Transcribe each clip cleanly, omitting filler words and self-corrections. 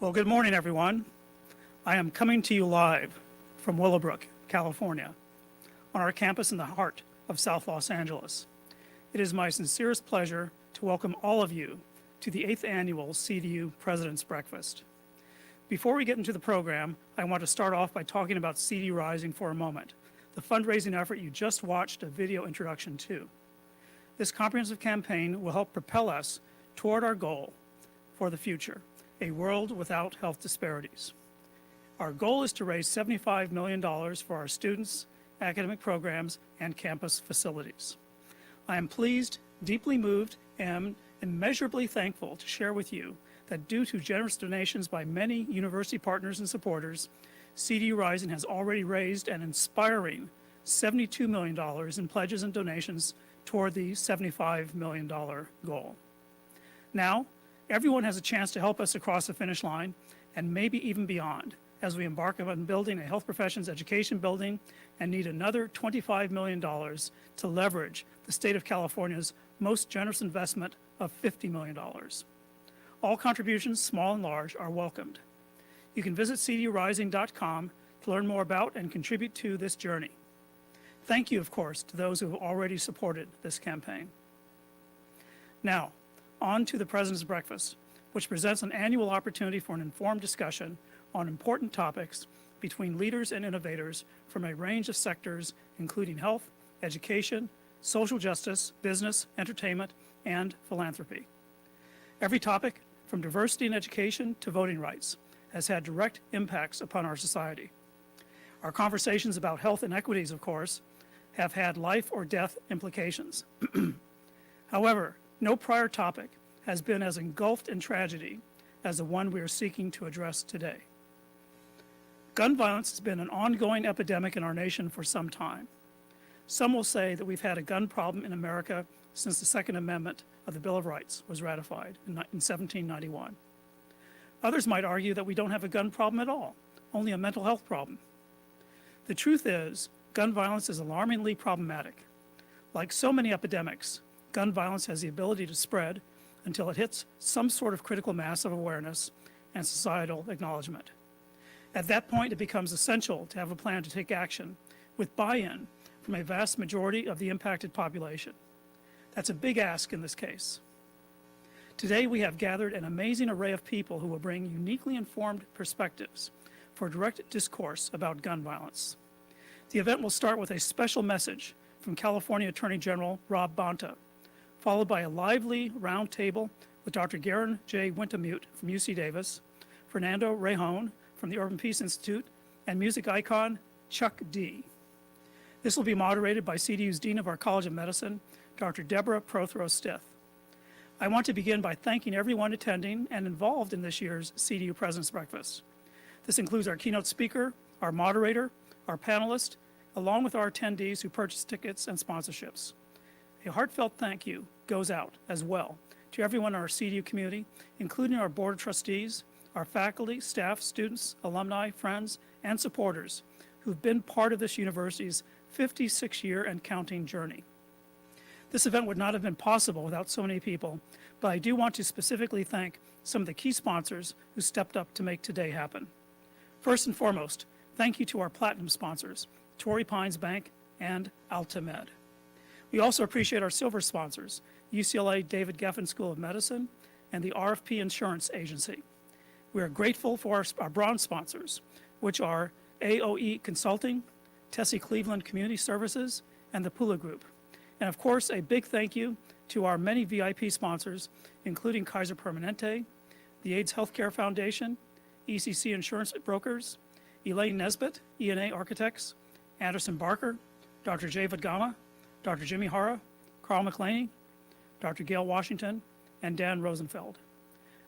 Well, good morning, everyone. I am coming to you live from Willowbrook, California, on our campus in the heart of South Los Angeles. It is my sincerest pleasure to welcome all of you to the 8th Annual CDU President's Breakfast. Before we get into the program, I want to start off by talking about CDU Rising for a moment, the fundraising effort you just watched a video introduction to. This comprehensive campaign will help propel us toward our goal for the future, a world without health disparities. Our goal is to raise $75 million for our students, academic programs, and campus facilities. I am pleased, deeply moved, and immeasurably thankful to share with you that due to generous donations by many university partners and supporters, CDU Rising has already raised an inspiring $72 million in pledges and donations toward the $75 million goal. Now, everyone has a chance to help us across the finish line and maybe even beyond as we embark on building a health professions education building and need another $25 million to leverage the state of California's most generous investment of $50 million. All contributions, small and large, are welcomed. You can visit cdurising.com to learn more about and contribute to this journey. Thank you, of course, to those who have already supported this campaign. Now, on to the President's Breakfast, which presents an annual opportunity for an informed discussion on important topics between leaders and innovators from a range of sectors, including health, education, social justice, business, entertainment, and philanthropy. Every topic, from diversity in education to voting rights, has had direct impacts upon our society. Our conversations about health inequities, of course, have had life or death implications. However, no prior topic has been as engulfed in tragedy as the one we are seeking to address today. Gun violence has been an ongoing epidemic in our nation for some time. Some will say that we've had a gun problem in America since the Second Amendment of the Bill of Rights was ratified in 1791. Others might argue that we don't have a gun problem at all, only a mental health problem. The truth is, gun violence is alarmingly problematic. Like so many epidemics, gun violence has the ability to spread until it hits some sort of critical mass of awareness and societal acknowledgement. At that point, it becomes essential to have a plan to take action with buy-in from a vast majority of the impacted population. That's a big ask in this case. Today, we have gathered an amazing array of people who will bring uniquely informed perspectives for direct discourse about gun violence. The event will start with a special message from California Attorney General Rob Bonta, followed by a lively roundtable with Dr. Garen Wintemute from UC Davis, Fernando Rejón from the Urban Peace Institute, and music icon Chuck D. This will be moderated by CDU's Dean of our College of Medicine, Dr. Deborah Prothrow-Stith. I want to begin by thanking everyone attending and involved in this year's CDU President's Breakfast. This includes our keynote speaker, our moderator, our panelists, along with our attendees who purchased tickets and sponsorships. A heartfelt thank you goes out as well to everyone in our CDU community, including our Board of Trustees, our faculty, staff, students, alumni, friends, and supporters who've been part of this university's 56-year and counting journey. This event would not have been possible without so many people, but I do want to specifically thank some of the key sponsors who stepped up to make today happen. First and foremost, thank you to our platinum sponsors, Torrey Pines Bank and AltaMed. We also appreciate our silver sponsors, UCLA David Geffen School of Medicine and the RFP Insurance Agency. We are grateful for our bronze sponsors, which are AOE Consulting, Tessie Cleveland Community Services, and the Pula Group. And of course, a big thank you to our many VIP sponsors, including Kaiser Permanente, the AIDS Healthcare Foundation, ECC Insurance Brokers, Elaine Nesbitt, E&A Architects, Anderson Barker, Dr. Jay Vadgama, Dr. Jimmy Hara, Carl McLaney, Dr. Gail Washington, and Dan Rosenfeld.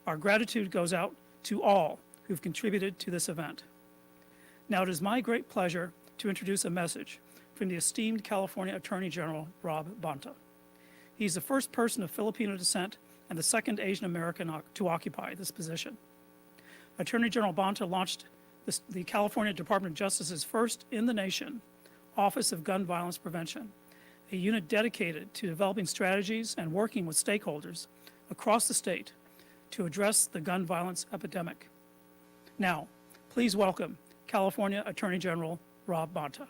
Our gratitude goes out to all who've contributed to this event. Now, it is my great pleasure to introduce a message from the esteemed California Attorney General, Rob Bonta. He's the first person of Filipino descent and the second Asian American to occupy this position. Attorney General Bonta launched the California Department of Justice's first in the nation Office of Gun Violence Prevention, a unit dedicated to developing strategies and working with stakeholders across the state to address the gun violence epidemic. Now, please welcome California Attorney General Rob Bonta.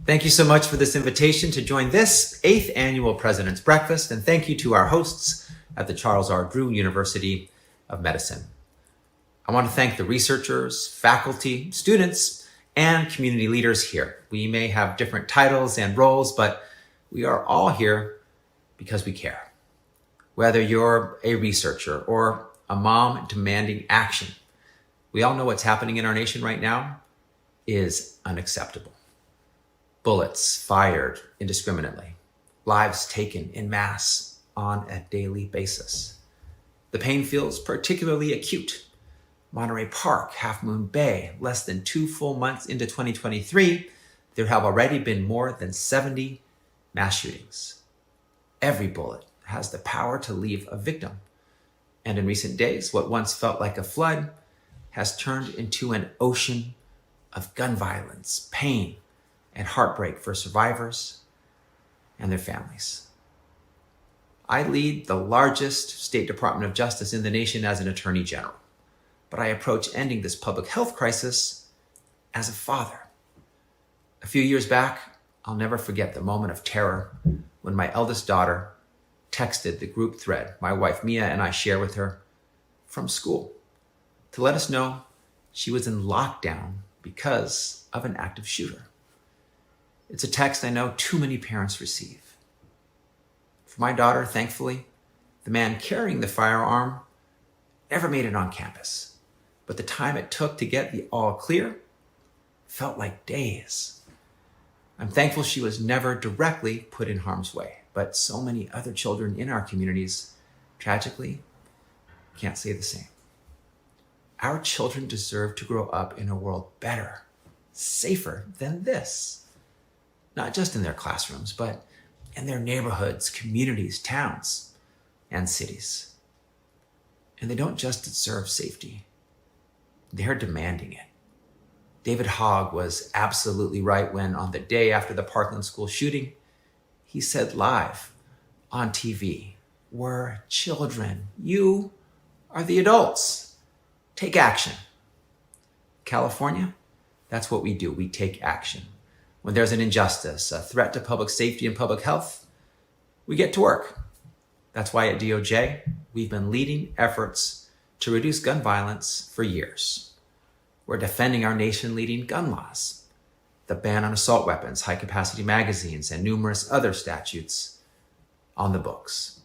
Thank you so much for this invitation to join this 8th annual President's Breakfast, and thank you to our hosts at the Charles R. Drew University of Medicine. I want to thank the researchers, faculty, students, and community leaders here. We may have different titles and roles, but we are all here because we care. Whether you're a researcher or a mom demanding action, we all know what's happening in our nation right now is unacceptable. Bullets fired indiscriminately, lives taken en masse on a daily basis. The pain feels particularly acute. Monterey Park, Half Moon Bay, less than 2 full months into 2023, there have already been more than 70 mass shootings. Every bullet has the power to leave a victim. And in recent days, what once felt like a flood has turned into an ocean of gun violence, pain, and heartbreak for survivors and their families. I lead the largest State Department of Justice in the nation as an Attorney General, but I approach ending this public health crisis as a father. A few years back, I'll never forget the moment of terror when my eldest daughter texted the group thread my wife Mia and I share with her from school to let us know she was in lockdown because of an active shooter. It's a text I know too many parents receive. For my daughter, thankfully, the man carrying the firearm never made it on campus, but the time it took to get the all clear felt like days. I'm thankful she was never directly put in harm's way, but so many other children in our communities, tragically, can't say the same. Our children deserve to grow up in a world better, safer than this. Not just in their classrooms, but in their neighborhoods, communities, towns, and cities. And they don't just deserve safety, they're demanding it. David Hogg was absolutely right when, on the day after the Parkland school shooting, he said live on TV, "We're children. You are the adults. Take action." California, that's what we do. We take action. When there's an injustice, a threat to public safety and public health, we get to work. That's why at DOJ, we've been leading efforts to reduce gun violence for years. We're defending our nation-leading gun laws, the ban on assault weapons, high-capacity magazines, and numerous other statutes on the books.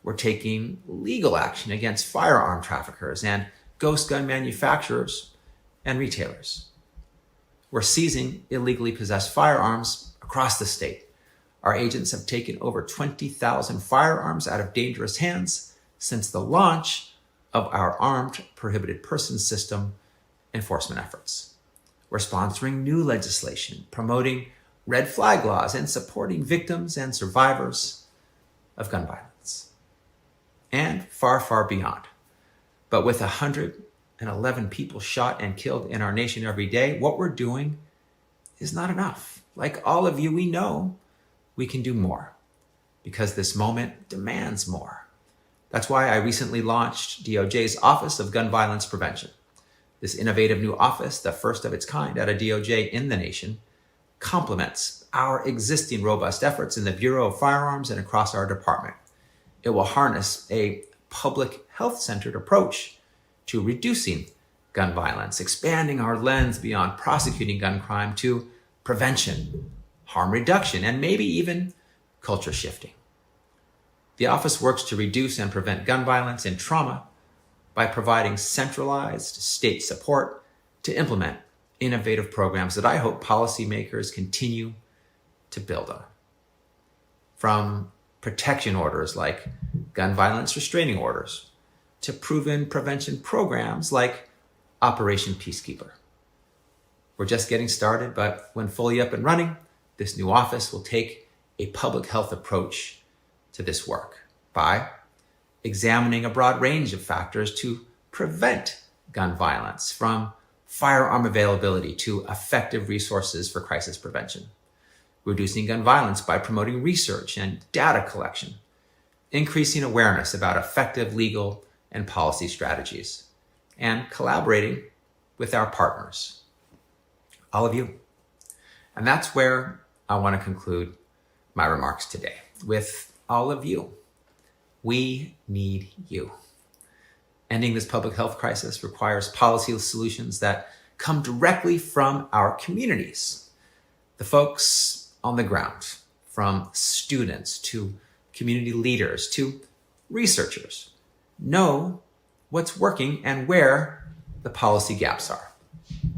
We're taking legal action against firearm traffickers and ghost gun manufacturers and retailers. We're seizing illegally possessed firearms across the state. Our agents have taken over 20,000 firearms out of dangerous hands since the launch of our Armed Prohibited Persons System enforcement efforts. We're sponsoring new legislation, promoting red flag laws, and supporting victims and survivors of gun violence. And far, far beyond. But with 111 people shot and killed in our nation every day, what we're doing is not enough. Like all of you, we know we can do more because this moment demands more. That's why I recently launched DOJ's Office of Gun Violence Prevention. This innovative new office, the first of its kind at a DOJ in the nation, complements our existing robust efforts in the Bureau of Firearms and across our department. It will harness a public health-centered approach to reducing gun violence, expanding our lens beyond prosecuting gun crime to prevention, harm reduction, and maybe even culture shifting. The office works to reduce and prevent gun violence and trauma by providing centralized state support to implement innovative programs that I hope policymakers continue to build on. From protection orders like gun violence restraining orders to proven prevention programs like Operation Peacekeeper. We're just getting started, but when fully up and running, this new office will take a public health approach to this work by examining a broad range of factors to prevent gun violence, from firearm availability to effective resources for crisis prevention, reducing gun violence by promoting research and data collection, increasing awareness about effective legal and policy strategies, and collaborating with our partners, all of you. And that's where I want to conclude my remarks today, with all of you. We need you. Ending this public health crisis requires policy solutions that come directly from our communities, the folks on the ground, from students to community leaders to researchers, know what's working and where the policy gaps are.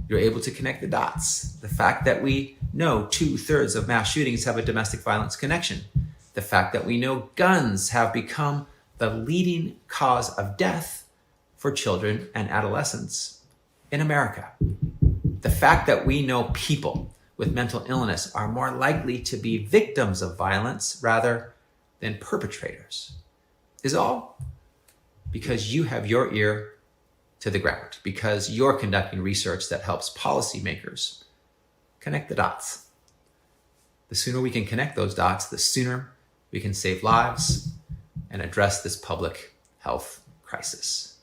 You're able to connect the dots. The fact that we know 2/3 of mass shootings have a domestic violence connection. The fact that we know guns have become the leading cause of death for children and adolescents in America. The fact that we know people with mental illness are more likely to be victims of violence rather than perpetrators is all because you have your ear to the ground, because you're conducting research that helps policymakers connect the dots. The sooner we can connect those dots, the sooner we can save lives and address this public health crisis.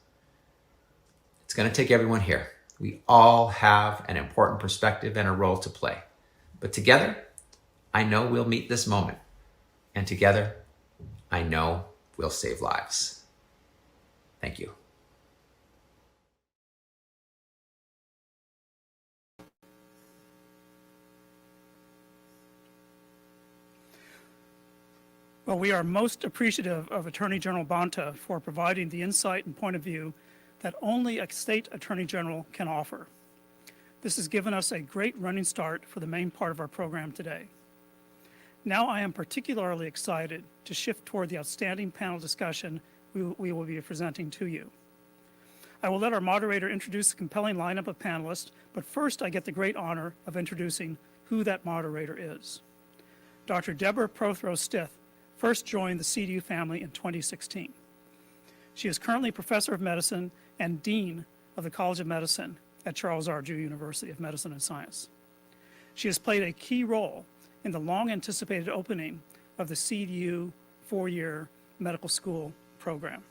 It's going to take everyone here. We all have an important perspective and a role to play. But together, I know we'll meet this moment. And together, I know we'll save lives. Thank you. Well, we are most appreciative of Attorney General Bonta for providing the insight and point of view that only a state attorney general can offer. This has given us a great running start for the main part of our program today. Now I am particularly excited to shift toward the outstanding panel discussion we will be presenting to you. I will let our moderator introduce the compelling lineup of panelists, but first I get the great honor of introducing who that moderator is. Dr. Deborah Prothrow-Stith first joined the CDU family in 2016. She is currently Professor of Medicine and Dean of the College of Medicine at Charles R. Drew University of Medicine and Science. She has played a key role in the long-anticipated opening of the CDU four-year medical school program,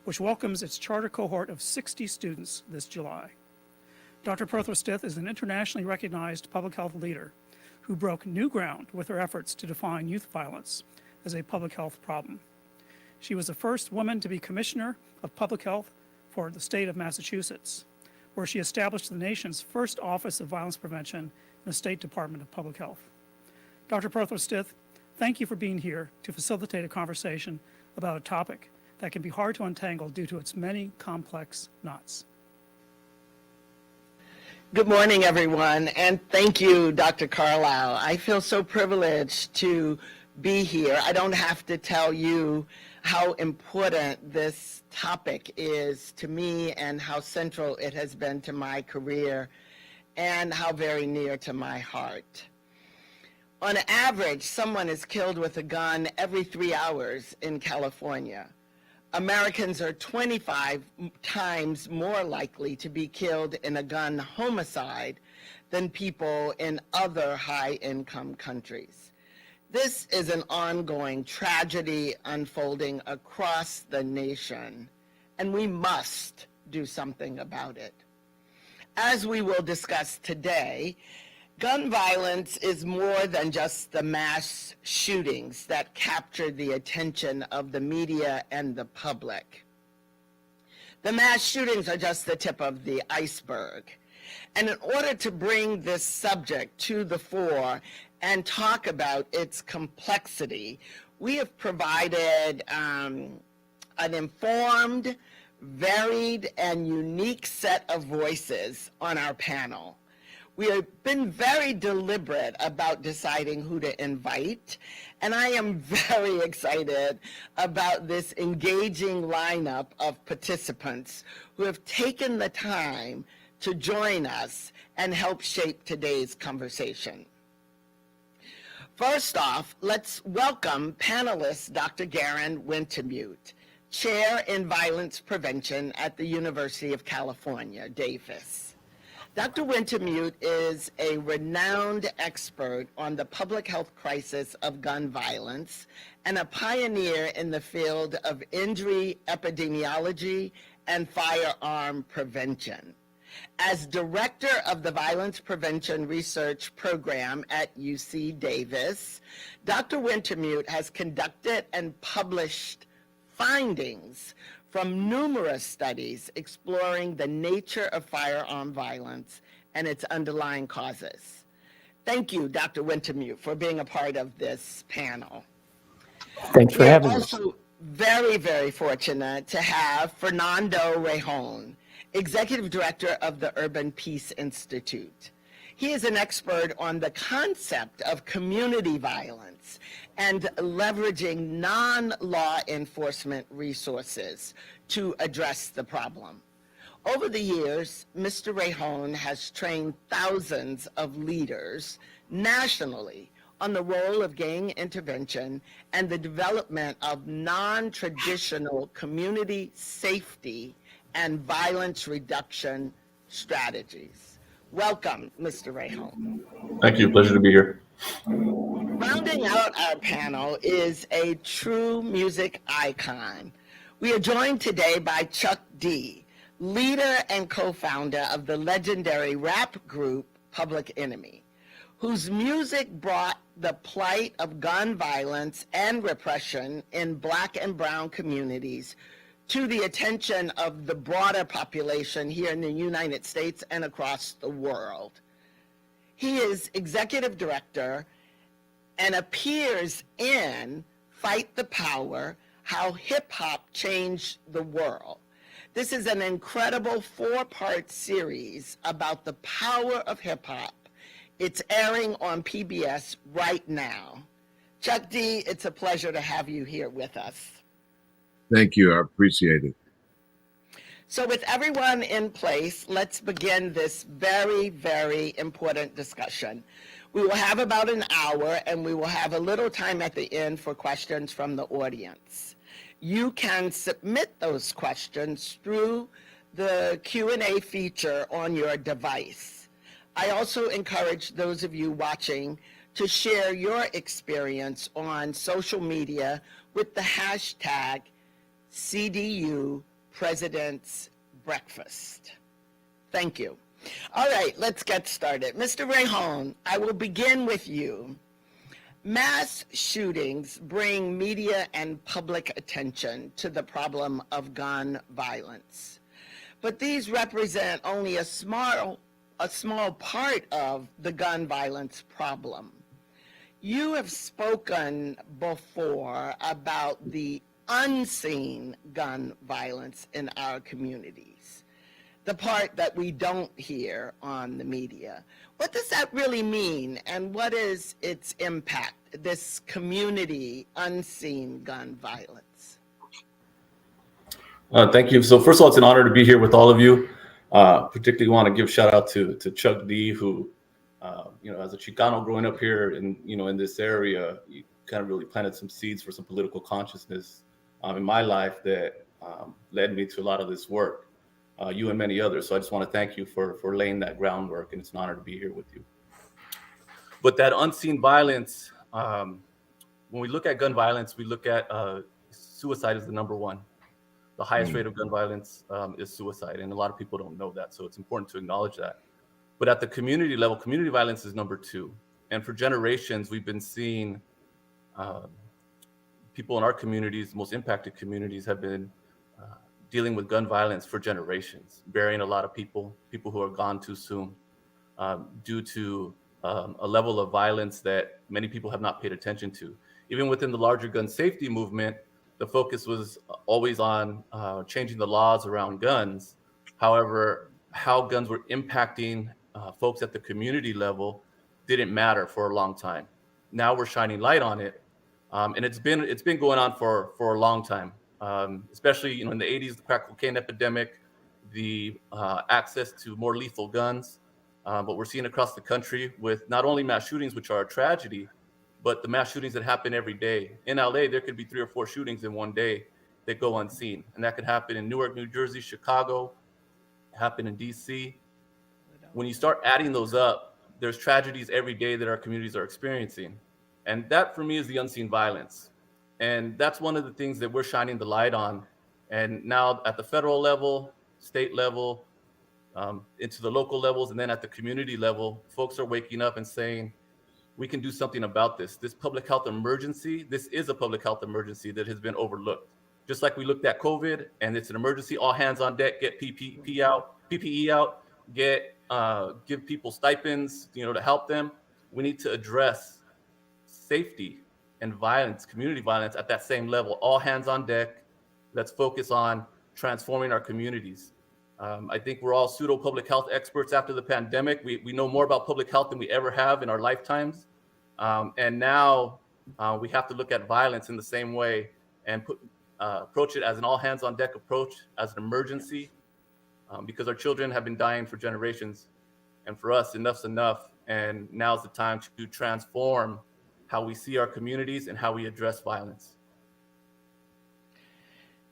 which welcomes its charter cohort of 60 students this July. Dr. Prothrow-Stith is an internationally recognized public health leader who broke new ground with her efforts to define youth violence as a public health problem. She was the first woman to be Commissioner of Public Health for the state of Massachusetts, where she established the nation's first Office of Violence Prevention in the State Department of Public Health. Dr. Prothrow-Stith, thank you for being here to facilitate a conversation about a topic that can be hard to untangle due to its many complex knots. Good morning, everyone, and thank you, Dr. Carlisle. I feel so privileged to be here. I don't have to tell you how important this topic is to me and how central it has been to my career and how very near to my heart. On average, someone is killed with a gun every 3 hours in California. Americans are 25 times more likely to be killed in a gun homicide than people in other high-income countries. This is an ongoing tragedy unfolding across the nation, and we must do something about it. As we will discuss today, gun violence is more than just the mass shootings that capture the attention of the media and the public. The mass shootings are just the tip of the iceberg. And in order to bring this subject to the fore and talk about its complexity, we have provided an informed, varied, and unique set of voices on our panel. We have been very deliberate about deciding who to invite, and I am very excited about this engaging lineup of participants who have taken the time to join us and help shape today's conversation. First off, let's welcome panelist Dr. Garen Wintemute, Chair in Violence Prevention at the University of California, Davis. Dr. Wintemute is a renowned expert on the public health crisis of gun violence and a pioneer in the field of injury epidemiology and firearm prevention. As director of the Violence Prevention Research Program at UC Davis, Dr. Wintemute has conducted and published findings from numerous studies exploring the nature of firearm violence and its underlying causes. Thank you, Dr. Wintemute, for being a part of this panel. Thanks for having We're me. also very, very fortunate to have Fernando Rejón, Executive Director of the Urban Peace Institute. He is an expert on the concept of community violence and leveraging non-law enforcement resources to address the problem. Over the years, Mr. Rejón has trained thousands of leaders nationally on the role of gang intervention and the development of non-traditional community safety and violence reduction strategies. Welcome, Mr. Rejón. Thank you. Pleasure to be here. Rounding out our panel is a true music icon. We are joined today by Chuck D, leader and co-founder of the legendary rap group Public Enemy, whose music brought the plight of gun violence and repression in Black and brown communities to the attention of the broader population here in the United States and across the world. He is executive director and appears in Fight the Power, How Hip Hop Changed the World. This is an incredible 4-part series about the power of hip hop. It's airing on PBS right now. Chuck D, it's a pleasure to have you here with us. Thank you. I appreciate it. So with everyone in place, let's begin this very, very important discussion. We will have about an hour and we will have a little time at the end for questions from the audience. You can submit those questions through the Q&A feature on your device. I also encourage those of you watching to share your experience on social media with the hashtag CDU President's Breakfast. Thank you. All right, let's get started. Mr. Rejón, I will begin with you. Mass shootings bring media and public attention to the problem of gun violence. But these represent only a small part of the gun violence problem. You have spoken before about the unseen gun violence in our communities, the part that we don't hear on the media. What does that really mean, and what is its impact, this community unseen gun violence? Thank you. So first of all, it's an honor to be here with all of you. Particularly want to give shout out to Chuck D, who, as a Chicano growing up here in this area, you kind of really planted some seeds for some political consciousness in my life that led me to a lot of this work, you and many others. So I just want to thank you for laying that groundwork, and it's an honor to be here with you. But that unseen violence, when we look at gun violence, we look at suicide as the number one. The highest rate of gun violence is suicide, and a lot of people don't know that, so it's important to acknowledge that. But at the community level, community violence is number two. And for generations, we've been seeing people in our communities, the most impacted communities, have been dealing with gun violence for generations, burying a lot of people who are gone too soon, due to a level of violence that many people have not paid attention to. Even within the larger gun safety movement, the focus was always on changing the laws around guns. However, how guns were impacting folks at the community level didn't matter for a long time. Now we're shining light on it, and it's been going on for a long time. Especially in the 80s, the crack cocaine epidemic, the access to more lethal guns. But we're seeing across the country with not only mass shootings, which are a tragedy, but the mass shootings that happen every day. In LA, there could be 3 or 4 shootings in one day that go unseen. And that could happen in Newark, New Jersey, Chicago, happen in DC. when you start adding those up, there's tragedies every day that our communities are experiencing. And that for me is the unseen violence. And that's one of the things that we're shining the light on. And now at the federal level, state level, into the local levels, and then at the community level, folks are waking up and saying, we can do something about this. This public health emergency, this is a public health emergency that has been overlooked. Just like we looked at COVID and it's an emergency, all hands on deck, get PPE out, give people stipends, to help them. We need to address safety and violence, community violence at that same level, all hands on deck. Let's focus on transforming our communities. I think we're all pseudo public health experts after the pandemic. We know more about public health than we ever have in our lifetimes. And now we have to look at violence in the same way and approach it as an all hands on deck approach, as an emergency, because our children have been dying for generations. And for us, enough's enough. And now's the time to transform how we see our communities and how we address violence.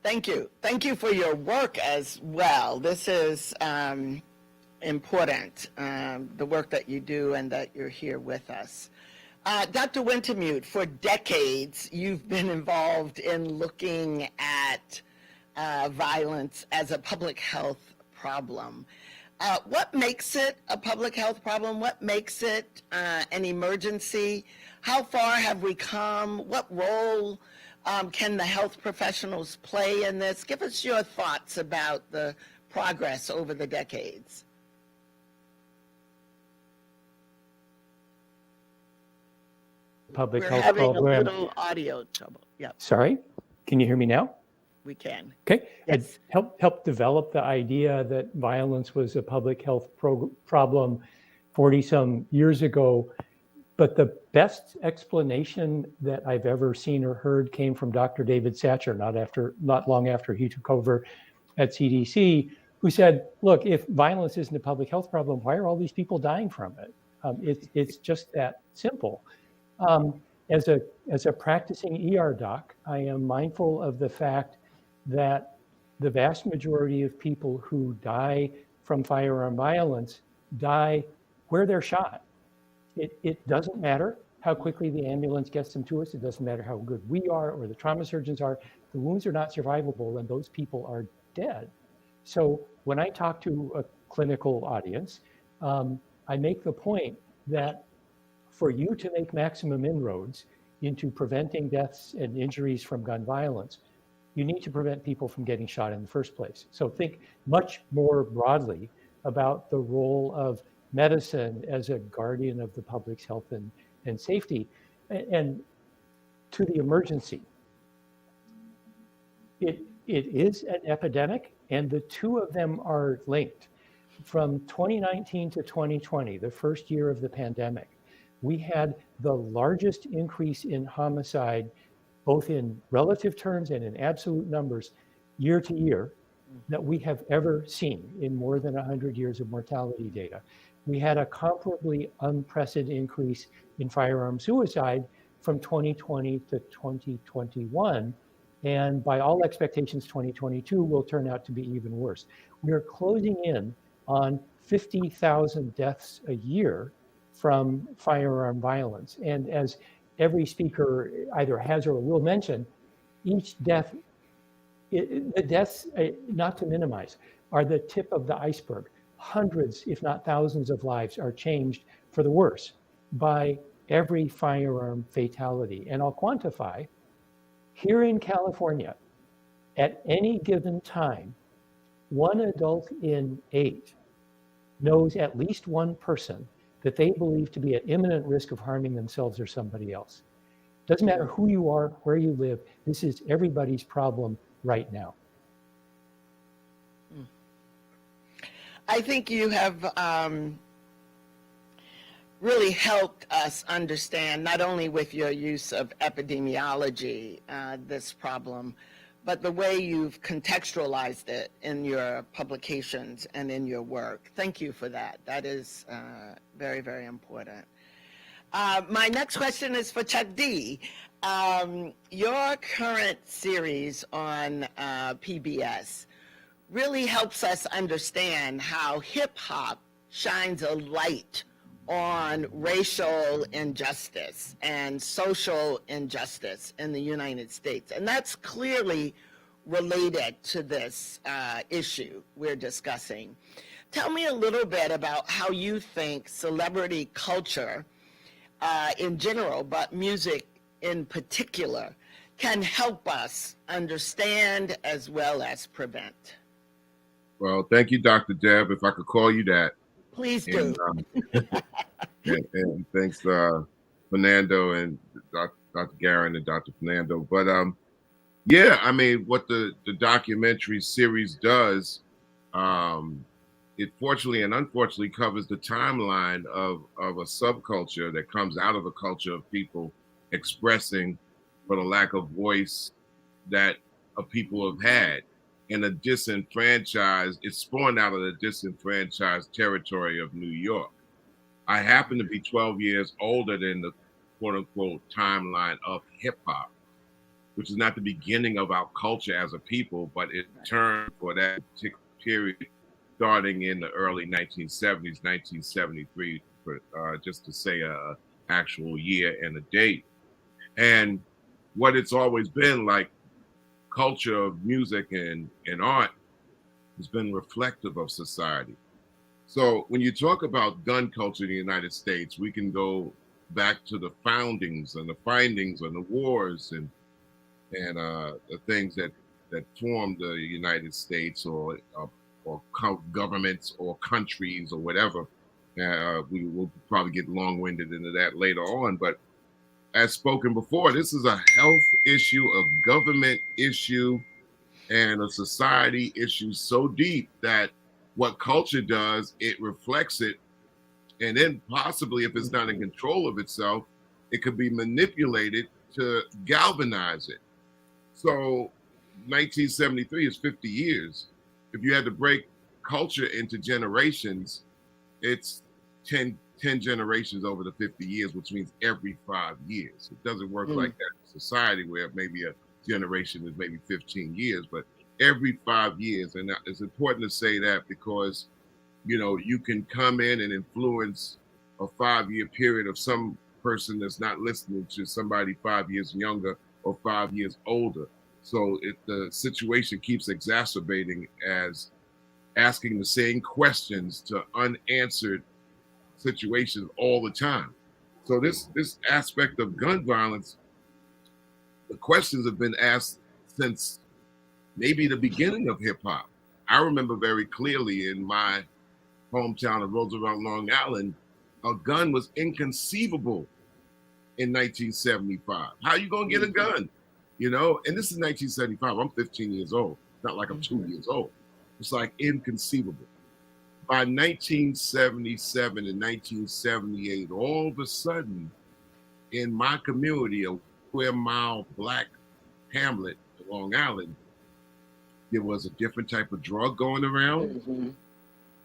Thank you. Thank you for your work as well. This is important, the work that you do and that you're here with us. Dr. Wintemute, for decades, you've been involved in looking at violence as a public health problem. What makes it a public health problem? What makes it an emergency? How far have we come? What role can the health professionals play in this? Give us your thoughts about the progress over the decades. Public We're health having program. a little audio trouble. Yep, Sorry, can you hear me now? we can. Okay. Yes. I helped develop the idea that violence was a public health problem 40 some years ago. But the best explanation that I've ever seen or heard came from Dr. David Satcher, not long after he took over at CDC, who said, look, if violence isn't a public health problem, why are all these people dying from it? It's just that simple. As a practicing ER doc, I am mindful of the fact that the vast majority of people who die from firearm violence die where they're shot. It doesn't matter how quickly the ambulance gets them to us. It doesn't matter how good we are or the trauma surgeons are. The wounds are not survivable and those people are dead. So when I talk to a clinical audience, I make the point that for you to make maximum inroads into preventing deaths and injuries from gun violence, you need to prevent people from getting shot in the first place. So think much more broadly about the role of medicine as a guardian of the public's health and safety. And to the emergency, it is an epidemic, and the two of them are linked. From 2019 to 2020, the first year of the pandemic, we had the largest increase in homicide, both in relative terms and in absolute numbers, year to year, that we have ever seen in more than 100 years of mortality data. We had a comparably unprecedented increase in firearm suicide from 2020 to 2021. And by all expectations, 2022 will turn out to be even worse. We are closing in on 50,000 deaths a year from firearm violence. And as every speaker either has or will mention, each death, the deaths, not to minimize, are the tip of the iceberg. Hundreds, if not thousands of lives are changed for the worse by every firearm fatality. And I'll quantify, here in California, at any given time, 1 adult in 8 knows at least one person that they believe to be at imminent risk of harming themselves or somebody else. Doesn't matter who you are, where you live, this is everybody's problem right now. I think you have really helped us understand, not only with your use of epidemiology, this problem, but the way you've contextualized it in your publications and in your work. Thank you for that. That is very, very important. My next question is for Chuck D. Your current series on PBS really helps us understand how hip hop shines a light on racial injustice and social injustice in the United States. And that's clearly related to this issue we're discussing. Tell me a little bit about how you think celebrity culture in general, but music in particular, can help us understand as well as prevent. Well, thank you, Dr. Deb, if I could call you that. Please do. And thanks, Fernando and Dr. Garen and Dr. Fernando. But yeah, I mean, what the documentary series does, it fortunately and unfortunately covers the timeline of a subculture that comes out of a culture of people expressing for the lack of voice that people have had in a disenfranchised, it's spawned out of the disenfranchised territory of New York. I happen to be 12 years older than the quote unquote timeline of hip hop, which is not the beginning of our culture as a people, but it turned for that particular period starting in the early 1970s, 1973, just to say a actual year and a date. And what it's always been like, culture of music and art has been reflective of society. So when you talk about gun culture in the United States, we can go back to the foundings and the findings and the wars and the things that formed the United States or governments or countries or whatever. We will probably get long-winded into that later on, but as spoken before, this is a health issue, a government issue, and a society issue so deep that what culture does, it reflects it. And then possibly, if it's not in control of itself, it could be manipulated to galvanize it. So 1973 is 50 years. If you had to break culture into generations, it's 10 generations over the 50 years, which means every 5 years. It doesn't work like that in society where maybe a generation is maybe 15 years, but every 5 years. And it's important to say that because, you know, you can come in and influence a 5-year period of some person that's not listening to somebody 5 years younger or 5 years older. So the situation keeps exacerbating as asking the same questions to unanswered situations all the time. So this aspect of gun violence, the questions have been asked since maybe the beginning of hip hop. I remember very clearly in my hometown of Roosevelt, Long Island, a gun was inconceivable in 1975. How you gonna get a gun? You know, and this is 1975. I'm 15 years old. Not like I'm 2 years old. It's like inconceivable. By 1977 and 1978, all of a sudden, in my community, a square-mile black hamlet in Long Island, there was a different type of drug going around.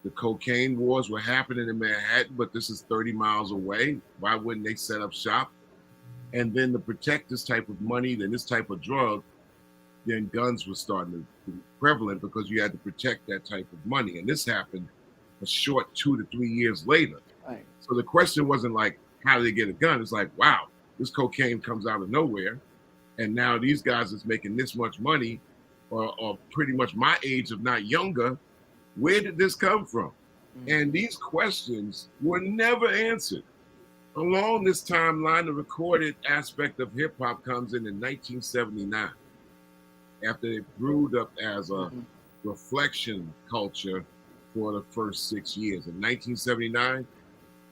The cocaine wars were happening in Manhattan, but this is 30 miles away. Why wouldn't they set up shop? And then to protect this type of money and this type of drug, then guns were starting to be prevalent because you had to protect that type of money. And this happened a short 2 to 3 years later. Right. So the question wasn't like, how do they get a gun? It's like, wow, this cocaine comes out of nowhere. And now these guys is making this much money or pretty much my age, if not younger. Where did this come from? And these questions were never answered. Along this timeline, the recorded aspect of hip hop comes in 1979, after it brewed up as a reflection culture for the first 6 years. In 1979,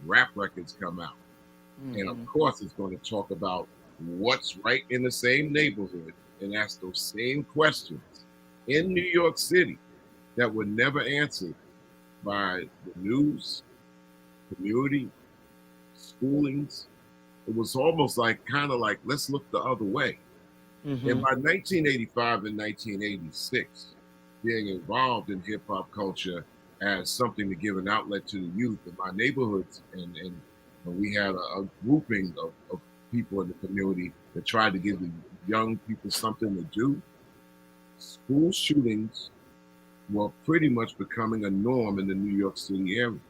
rap records come out. And of course, it's going to talk about what's right in the same neighborhood and ask those same questions in New York City that were never answered by the news, community, schoolings. It was almost like kind of like, let's look the other way. And by 1985 and 1986, being involved in hip hop culture as something to give an outlet to the youth in my neighborhoods, and we had a grouping of people in the community that tried to give the young people something to do. School shootings were pretty much becoming a norm in the New York City area.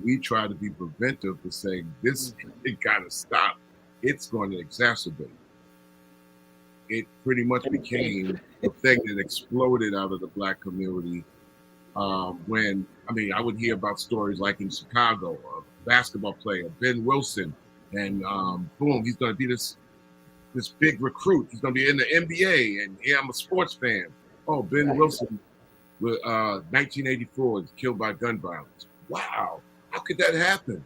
we try to be preventive for saying this, it got to stop. It's going to exacerbate. It pretty much became a thing that exploded out of the Black community. When, I mean, I would hear about stories like in Chicago, a basketball player, Ben Wilson, and boom, he's going to be this big recruit. He's going to be in the NBA, and yeah, I'm a sports fan. Oh, Ben Wilson, 1984, was killed by gun violence. Wow, how could that happen?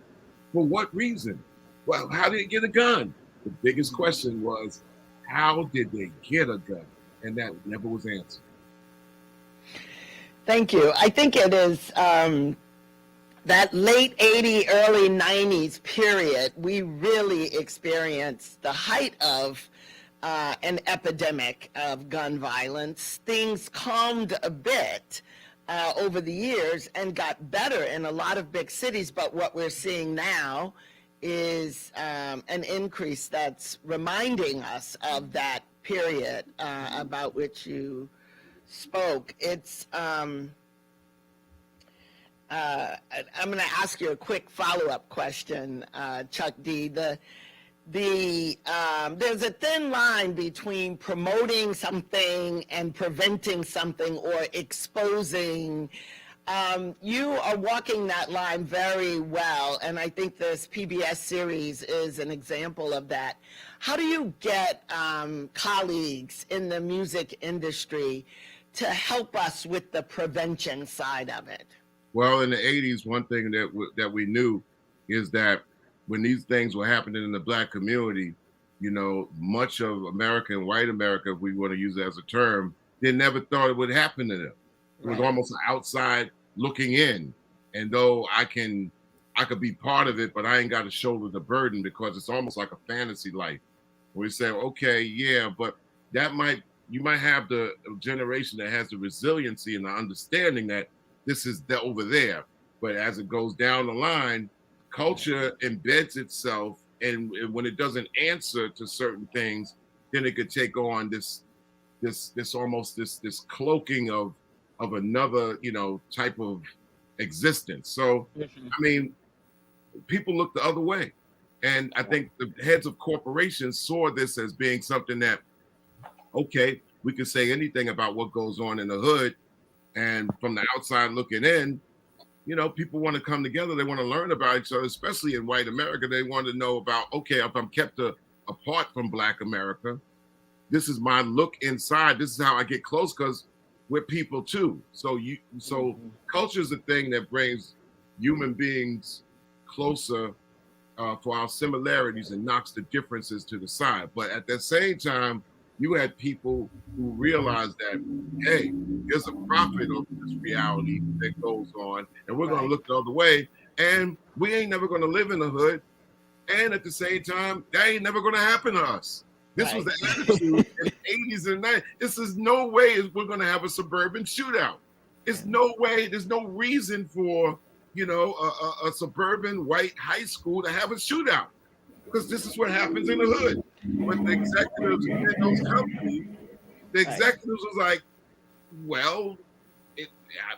For what reason? Well, how did he get a gun? The biggest question was, how did they get a gun? And that never was answered. Thank you. I think it is that late 80s, early 90s period, we really experienced the height of an epidemic of gun violence. Things calmed a bit over the years and got better in a lot of big cities, but what we're seeing now is an increase that's reminding us of that period about which you spoke. It's I'm going to ask you a quick follow-up question, Chuck D. There's a thin line between promoting something and preventing something or exposing. You are walking that line very well, and I think this PBS series is an example of that. How do you get colleagues in the music industry to help us with the prevention side of it? Well, in the 80s, one thing that we knew is that when these things were happening in the Black community, you know, much of America and white America, if we want to use it as a term, they never thought it would happen to them. It was almost an outside looking in. And though I could be part of it, but I ain't got to shoulder the burden because it's almost like a fantasy life. We say, okay, yeah, but you might have the generation that has the resiliency and the understanding that this is over there. But as it goes down the line, culture embeds itself, and when it doesn't answer to certain things, then it could take on this cloaking of another, you know, type of existence. So, I mean, people look the other way. And I think the heads of corporations saw this as being something that, okay, we can say anything about what goes on in the hood. And from the outside looking in, you know, people want to come together. They want to learn about each other, especially in white America. They want to know about, okay, if I'm kept apart from Black America, this is my look inside. This is how I get close because we're people too. So culture is the thing that brings human beings closer for our similarities and knocks the differences to the side. But at the same time, you had people who realized that, hey, there's a profit of this reality that goes on, and we're going to look the other way, and we ain't never going to live in the hood. And at the same time, that ain't never going to happen to us. This was the attitude in the 80s and 90s. This is no way we're going to have a suburban shootout. It's no way. There's no reason for, you know, a suburban white high school to have a shootout, because this is what happens in the hood. When the executives in those companies, the executives was like, well,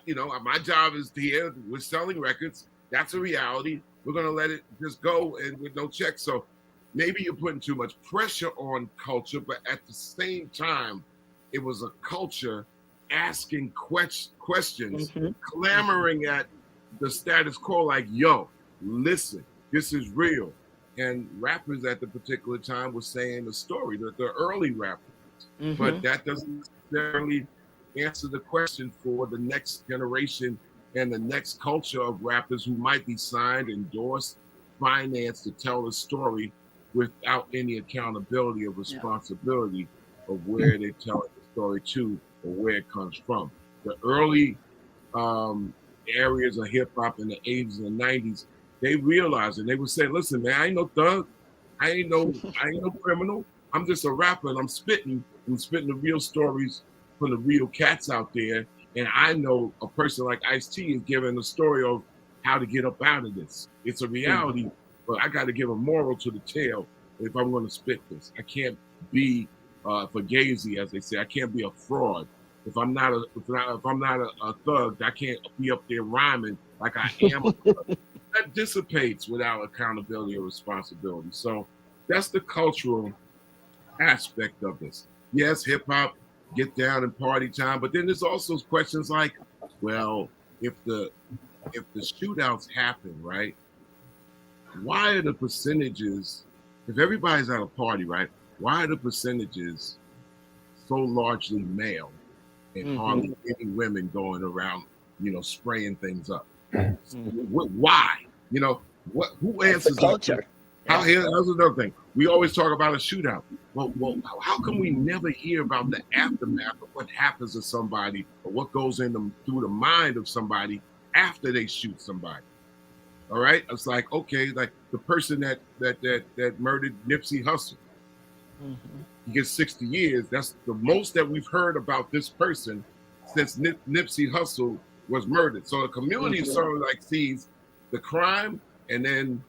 you know, my job is here. We're selling records. That's a reality. We're going to let it just go and with no check. So maybe you're putting too much pressure on culture, but at the same time, it was a culture asking questions, clamoring at the status quo like, yo, listen, this is real. And rappers at the particular time were saying the story, the early rappers. But that doesn't necessarily answer the question for the next generation and the next culture of rappers who might be signed, endorsed, financed to tell a story without any accountability or responsibility of where they're telling the story to or where it comes from. The early areas of hip hop in the 80s and the 90s, they realized it. They would say, listen, man, I ain't no thug. I ain't no criminal. I'm just a rapper, and I'm spitting the real stories from the real cats out there. And I know a person like Ice-T is giving a story of how to get up out of this. It's a reality, but I got to give a moral to the tale if I'm going to spit this. I can't be fugazi, as they say. I can't be a fraud. If I'm not a thug, I can't be up there rhyming like I am a thug. that dissipates without accountability or responsibility. So that's the cultural aspect of this. Yes, hip hop, get down and party time, but then there's also questions like, well, if the shootouts happen, right? Why are the percentages, if everybody's at a party, right? Why are the percentages so largely male and hardly any women going around, spraying things up? Why? Who answers the culture. Here's another thing. We always talk about a shootout. Well, how come we never hear about the aftermath of what happens to somebody or what goes through the mind of somebody after they shoot somebody? All right, it's like, okay, like the person that murdered Nipsey Hussle, he gets 60 years. That's the most that we've heard about this person since Nipsey Hussle was murdered. So the community sort of like sees the crime and then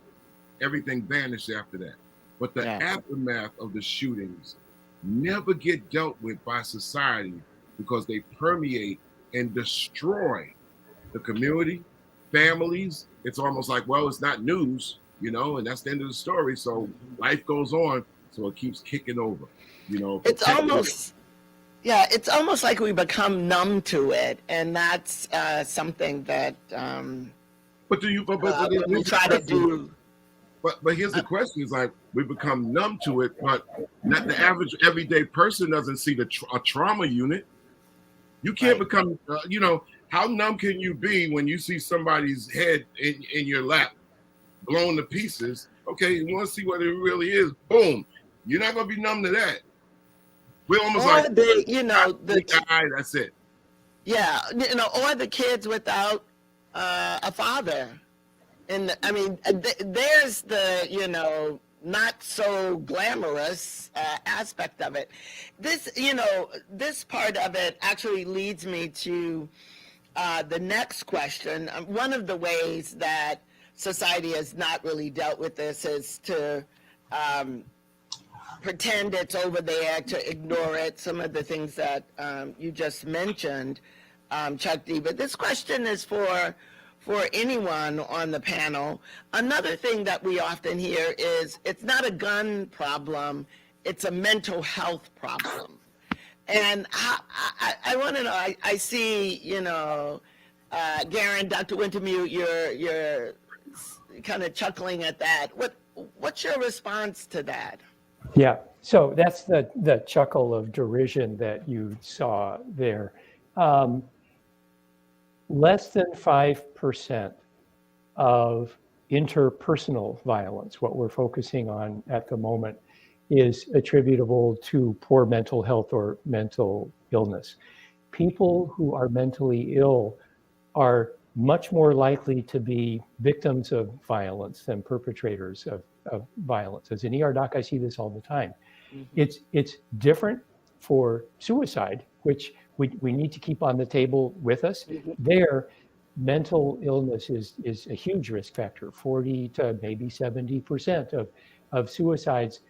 everything vanished after that. But the aftermath of the shootings never get dealt with by society because they permeate and destroy the community, families. It's almost like, well, it's not news, and that's the end of the story. So life goes on, so it keeps kicking over, It's almost like we become numb to it, and that's something that but do you? But we try to do. But here's the question: is like we become numb to it, but not the average everyday person doesn't see a trauma unit. You can't become, how numb can you be when you see somebody's head in your lap blown to pieces? Okay, you want to see what it really is? Boom! You're not going to be numb to that. We're almost like the guy. That's it. Yeah, or the kids without a father. And I mean, there's the not so glamorous aspect of it. This part of it actually leads me to the next question. One of the ways that society has not really dealt with this is to pretend it's over there, to ignore it, some of the things that you just mentioned, Chuck D. But this question is for anyone on the panel. Another thing that we often hear is it's not a gun problem, it's a mental health problem. And I want to know, I see, Garen, Dr. Wintemute, you're kind of chuckling at that. What's your response to that? Yeah, so that's the chuckle of derision that you saw there. Less than 5% of interpersonal violence, what we're focusing on at the moment, is attributable to poor mental health or mental illness. People who are mentally ill are much more likely to be victims of violence than perpetrators of violence. As an ER doc, I see this all the time. It's different for suicide, which we need to keep on the table with us. There, mental illness is a huge risk factor. 40 to maybe 70% of suicides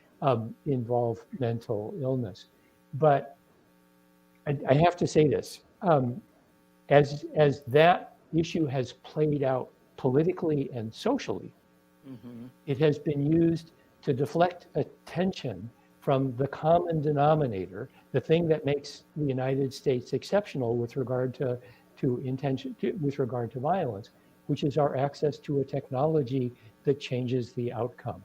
involve mental illness. But I have to say this, as that issue has played out politically and socially, it has been used to deflect attention from the common denominator, the thing that makes the United States exceptional with regard to with regard to violence, which is our access to a technology that changes the outcome.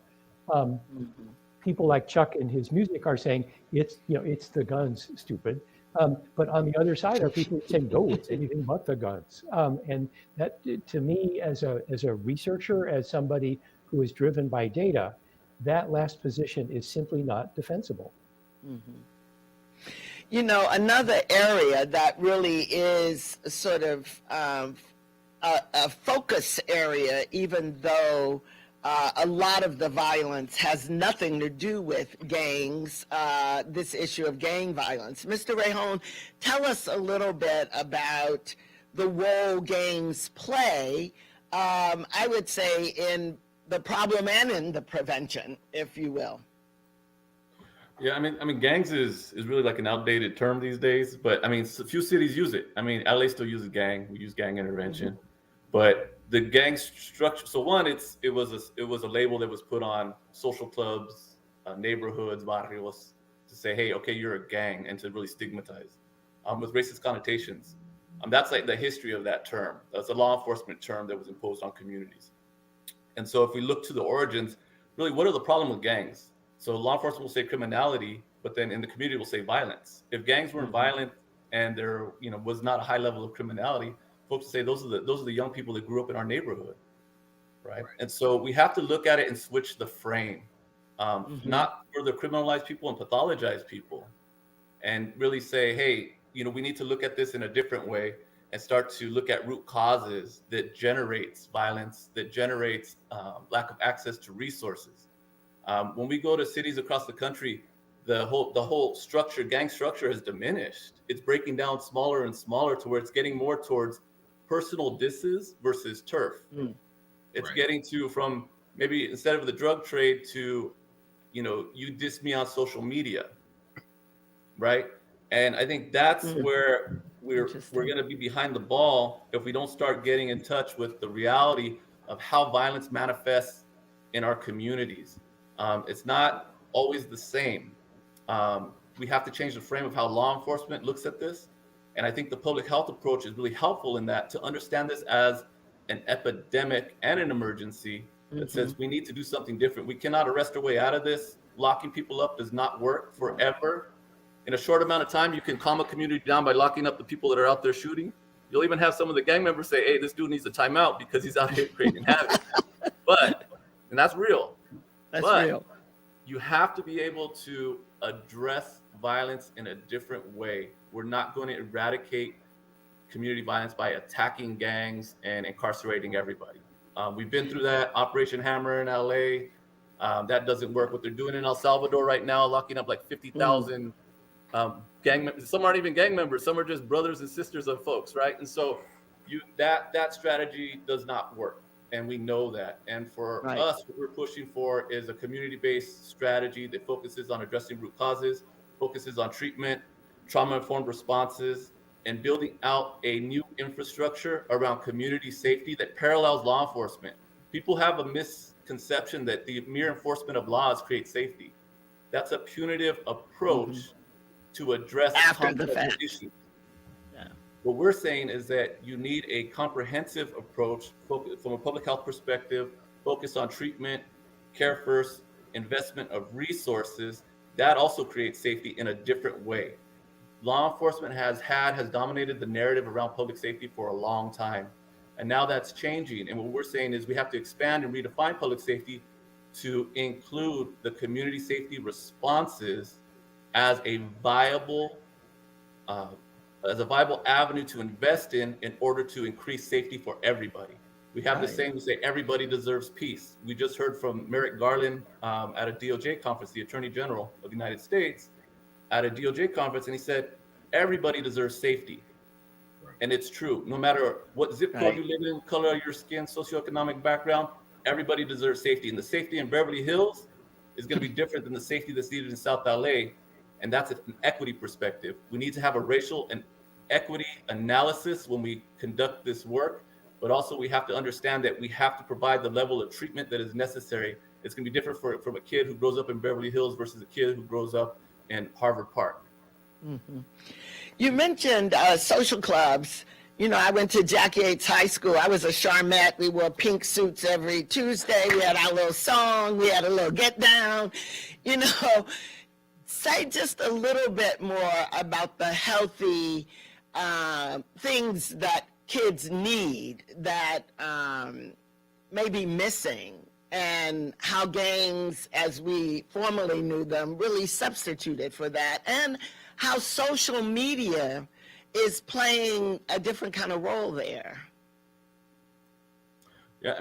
People like Chuck in his music are saying it's the guns, stupid. But on the other side are people who say no, it's anything but the guns. And that, to me, as a researcher, as somebody who is driven by data, that last position is simply not defensible. Another area that really is sort of a focus area, even though a lot of the violence has nothing to do with gangs, this issue of gang violence. Mr. Rejón, tell us a little bit about the role gangs play, I would say, in the problem and in the prevention, if you will. Yeah, I mean, gangs is really like an outdated term these days, but I mean, a few cities use it. I mean, LA still uses gang. We use gang intervention, but the gang structure. So one, it was a label that was put on social clubs, neighborhoods, barrios, to say, hey, okay, you're a gang, and to really stigmatize with racist connotations. That's like the history of that term. That's a law enforcement term that was imposed on communities. And so if we look to the origins, really, what are the problem with gangs? So law enforcement will say criminality, but then in the community will say violence. If gangs weren't violent and there, was not a high level of criminality, folks will say those are the young people that grew up in our neighborhood, right? And so we have to look at it and switch the frame, not further criminalize people and pathologize people, and really say, hey, we need to look at this in a different way and start to look at root causes that generates violence, that generates lack of access to resources. When we go to cities across the country, the whole structure, gang structure, has diminished. It's breaking down smaller and smaller to where it's getting more towards personal disses versus turf. It's getting to, from maybe instead of the drug trade to, you diss me on social media, right? And I think that's where we're going to be behind the ball if we don't start getting in touch with the reality of how violence manifests in our communities. It's not always the same. We have to change the frame of how law enforcement looks at this. And I think the public health approach is really helpful in that, to understand this as an epidemic and an emergency that says we need to do something different. We cannot arrest our way out of this. Locking people up does not work forever. In a short amount of time, you can calm a community down by locking up the people that are out there shooting. You'll even have some of the gang members say, hey, this dude needs a timeout because he's out here creating havoc. And that's real. That's but real. You have to be able to address violence in a different way. We're not going to eradicate community violence by attacking gangs and incarcerating everybody. We've been through that. Operation Hammer in LA. That doesn't work. What they're doing in El Salvador right now, locking up like 50,000 gang members. Some aren't even gang members. Some are just brothers and sisters of folks, right? And so that strategy does not work. And we know that. And for us, what we're pushing for is a community-based strategy that focuses on addressing root causes, focuses on treatment, trauma-informed responses, and building out a new infrastructure around community safety that parallels law enforcement. People have a misconception that the mere enforcement of laws creates safety. That's a punitive approach to address complex issues. What we're saying is that you need a comprehensive approach from a public health perspective, focused on treatment, care first, investment of resources. That also creates safety in a different way. Law enforcement has dominated the narrative around public safety for a long time. And now that's changing. And what we're saying is we have to expand and redefine public safety to include the community safety responses as a viable avenue to invest in order to increase safety for everybody. We have the same, we say everybody deserves peace. We just heard from Merrick Garland at a DOJ conference, the Attorney General of the United States, at a DOJ conference, and he said, everybody deserves safety. And it's true. No matter what zip code you live in, color of your skin, socioeconomic background, everybody deserves safety. And the safety in Beverly Hills is going to be different than the safety that's needed in South LA. And that's an equity perspective. We need to have a racial and equity analysis when we conduct this work, but also we have to understand that we have to provide the level of treatment that is necessary. It's going to be different from a kid who grows up in Beverly Hills versus a kid who grows up in Harvard Park. You mentioned social clubs. I went to Jackie Yates High School. I was a Charmette. We wore pink suits every Tuesday. We had our little song. We had a little get down. Say just a little bit more about the healthy things that kids need that may be missing, and how gangs, as we formerly knew them, really substituted for that, and how social media is playing a different kind of role there. Yeah,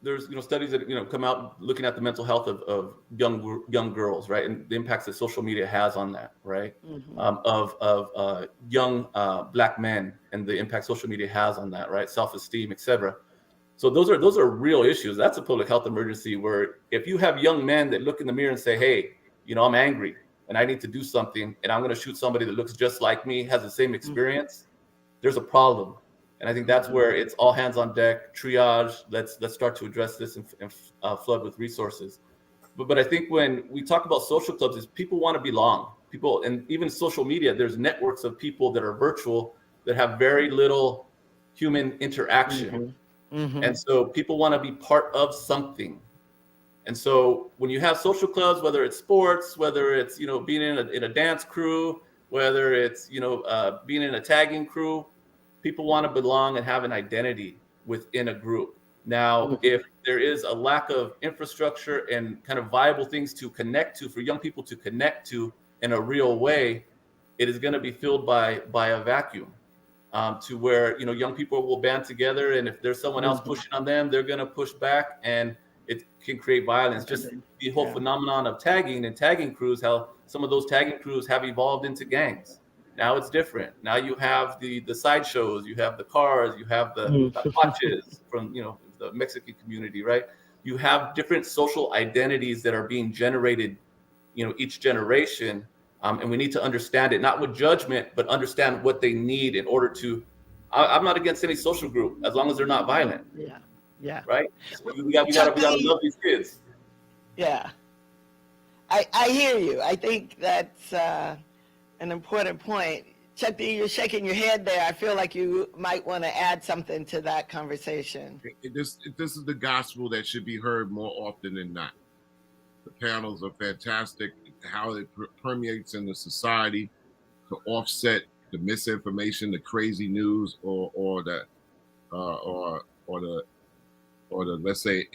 there's studies that come out looking at the mental health of young girls, right, and the impacts that social media has on that, right, of young Black men and the impact social media has on that, right, self-esteem, etc. So those are real issues. That's a public health emergency where if you have young men that look in the mirror and say, hey, I'm angry and I need to do something, and I'm going to shoot somebody that looks just like me, has the same experience, there's a problem. And I think that's where it's all hands on deck, triage. Let's start to address this and flood with resources. But I think when we talk about social clubs, is people want to belong. People, and even social media, there's networks of people that are virtual that have very little human interaction. And so people want to be part of something. And so when you have social clubs, whether it's sports, whether it's, being in a dance crew, whether it's, being in a tagging crew, people want to belong and have an identity within a group. Now, if there is a lack of infrastructure and kind of viable things to connect to, for young people to connect to in a real way, it is going to be filled by a vacuum, to where, young people will band together. And if there's someone else pushing on them, they're going to push back, and it can create violence. Just the whole phenomenon of tagging and tagging crews, how some of those tagging crews have evolved into gangs. Now it's different. Now you have the sideshows, you have the cars, you have the watches from, the Mexican community, right? You have different social identities that are being generated, each generation. And we need to understand it, not with judgment, but understand what they need in order to, I'm not against any social group as long as they're not violent. Yeah. Right? So we gotta love these kids. Yeah. I hear you. I think that's an important point. Chuck D, you're shaking your head there. I feel like you might want to add something to that conversation. This is the gospel that should be heard more often than not. The panels are fantastic. How it permeates in the society to offset the misinformation, the crazy news, or the let's say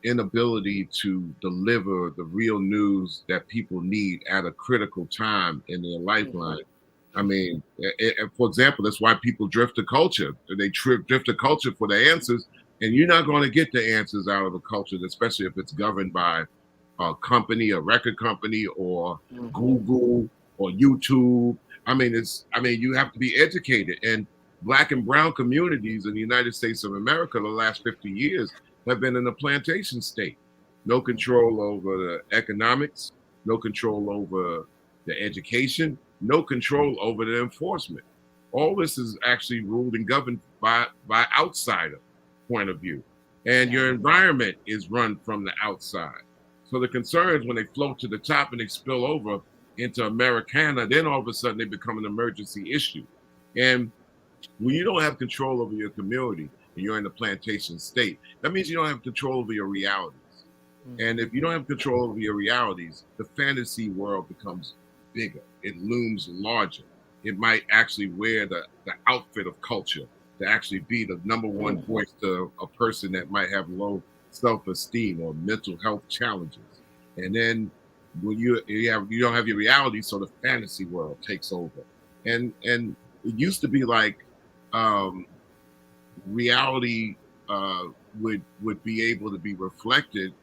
inability to deliver the real news that people need at a critical time in their lifeline. I mean, for example, that's why people drift to culture. They drift to culture for the answers, and you're not going to get the answers out of a culture, especially if it's governed by a company, a record company, or Google or YouTube. I mean, you have to be educated. And Black and brown communities in the United States of America the last 50 years have been in a plantation state. No control over the economics, no control over the education, no control over the enforcement. All this is actually ruled and governed by outsider point of view. And your environment is run from the outside. So the concerns, when they float to the top and they spill over into Americana, then all of a sudden they become an emergency issue. And when you don't have control over your community and you're in a plantation state, that means you don't have control over your realities. And if you don't have control over your realities, the fantasy world becomes bigger. It looms larger. It might actually wear the outfit of culture to actually be the number one voice to a person that might have low self-esteem or mental health challenges. And then when you don't have your reality, so the fantasy world takes over. And it used to be like reality would be able to be reflected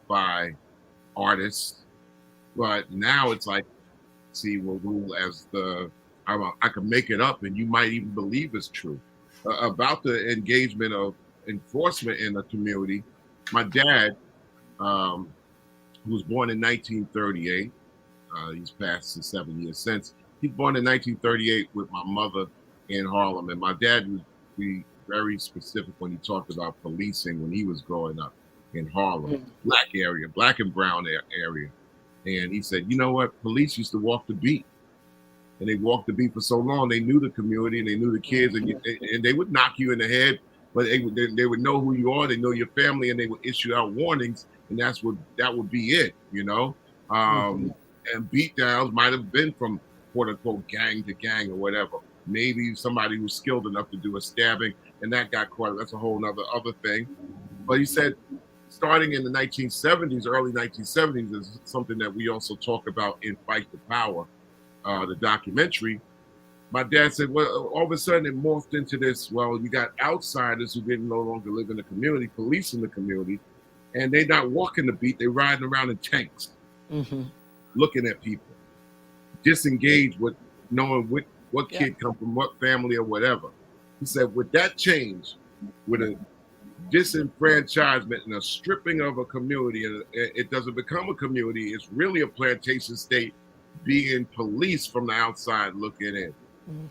by artists, but now it's like will rule as I can make it up and you might even believe it's true. About the engagement of enforcement in the community, my dad, who was born in 1938, he's passed 7 years since. He's born in 1938 with my mother in Harlem, and my dad would be very specific when he talked about policing when he was growing up in Harlem, black and brown area. And he said, you know what? Police used to walk the beat. And they walked the beat for so long. They knew the community and they knew the kids, and they would knock you in the head, but they would know who you are. They know your family, and they would issue out warnings. And that would be it, And beat downs might have been from quote unquote gang to gang or whatever. Maybe somebody who's skilled enough to do a stabbing and that got caught. That's a whole other thing. But he said, starting in the 1970s, early 1970s, is something that we also talk about in Fight the Power, the documentary. My dad said, well, all of a sudden it morphed into this, well, you got outsiders who didn't no longer live in the community, policing the community, and they're not walking the beat, they're riding around in tanks, looking at people, disengaged with knowing what kid come from what family or whatever. He said, with that change, with a disenfranchisement and a stripping of a community, and it doesn't become a community, it's really a plantation state being policed from the outside looking in.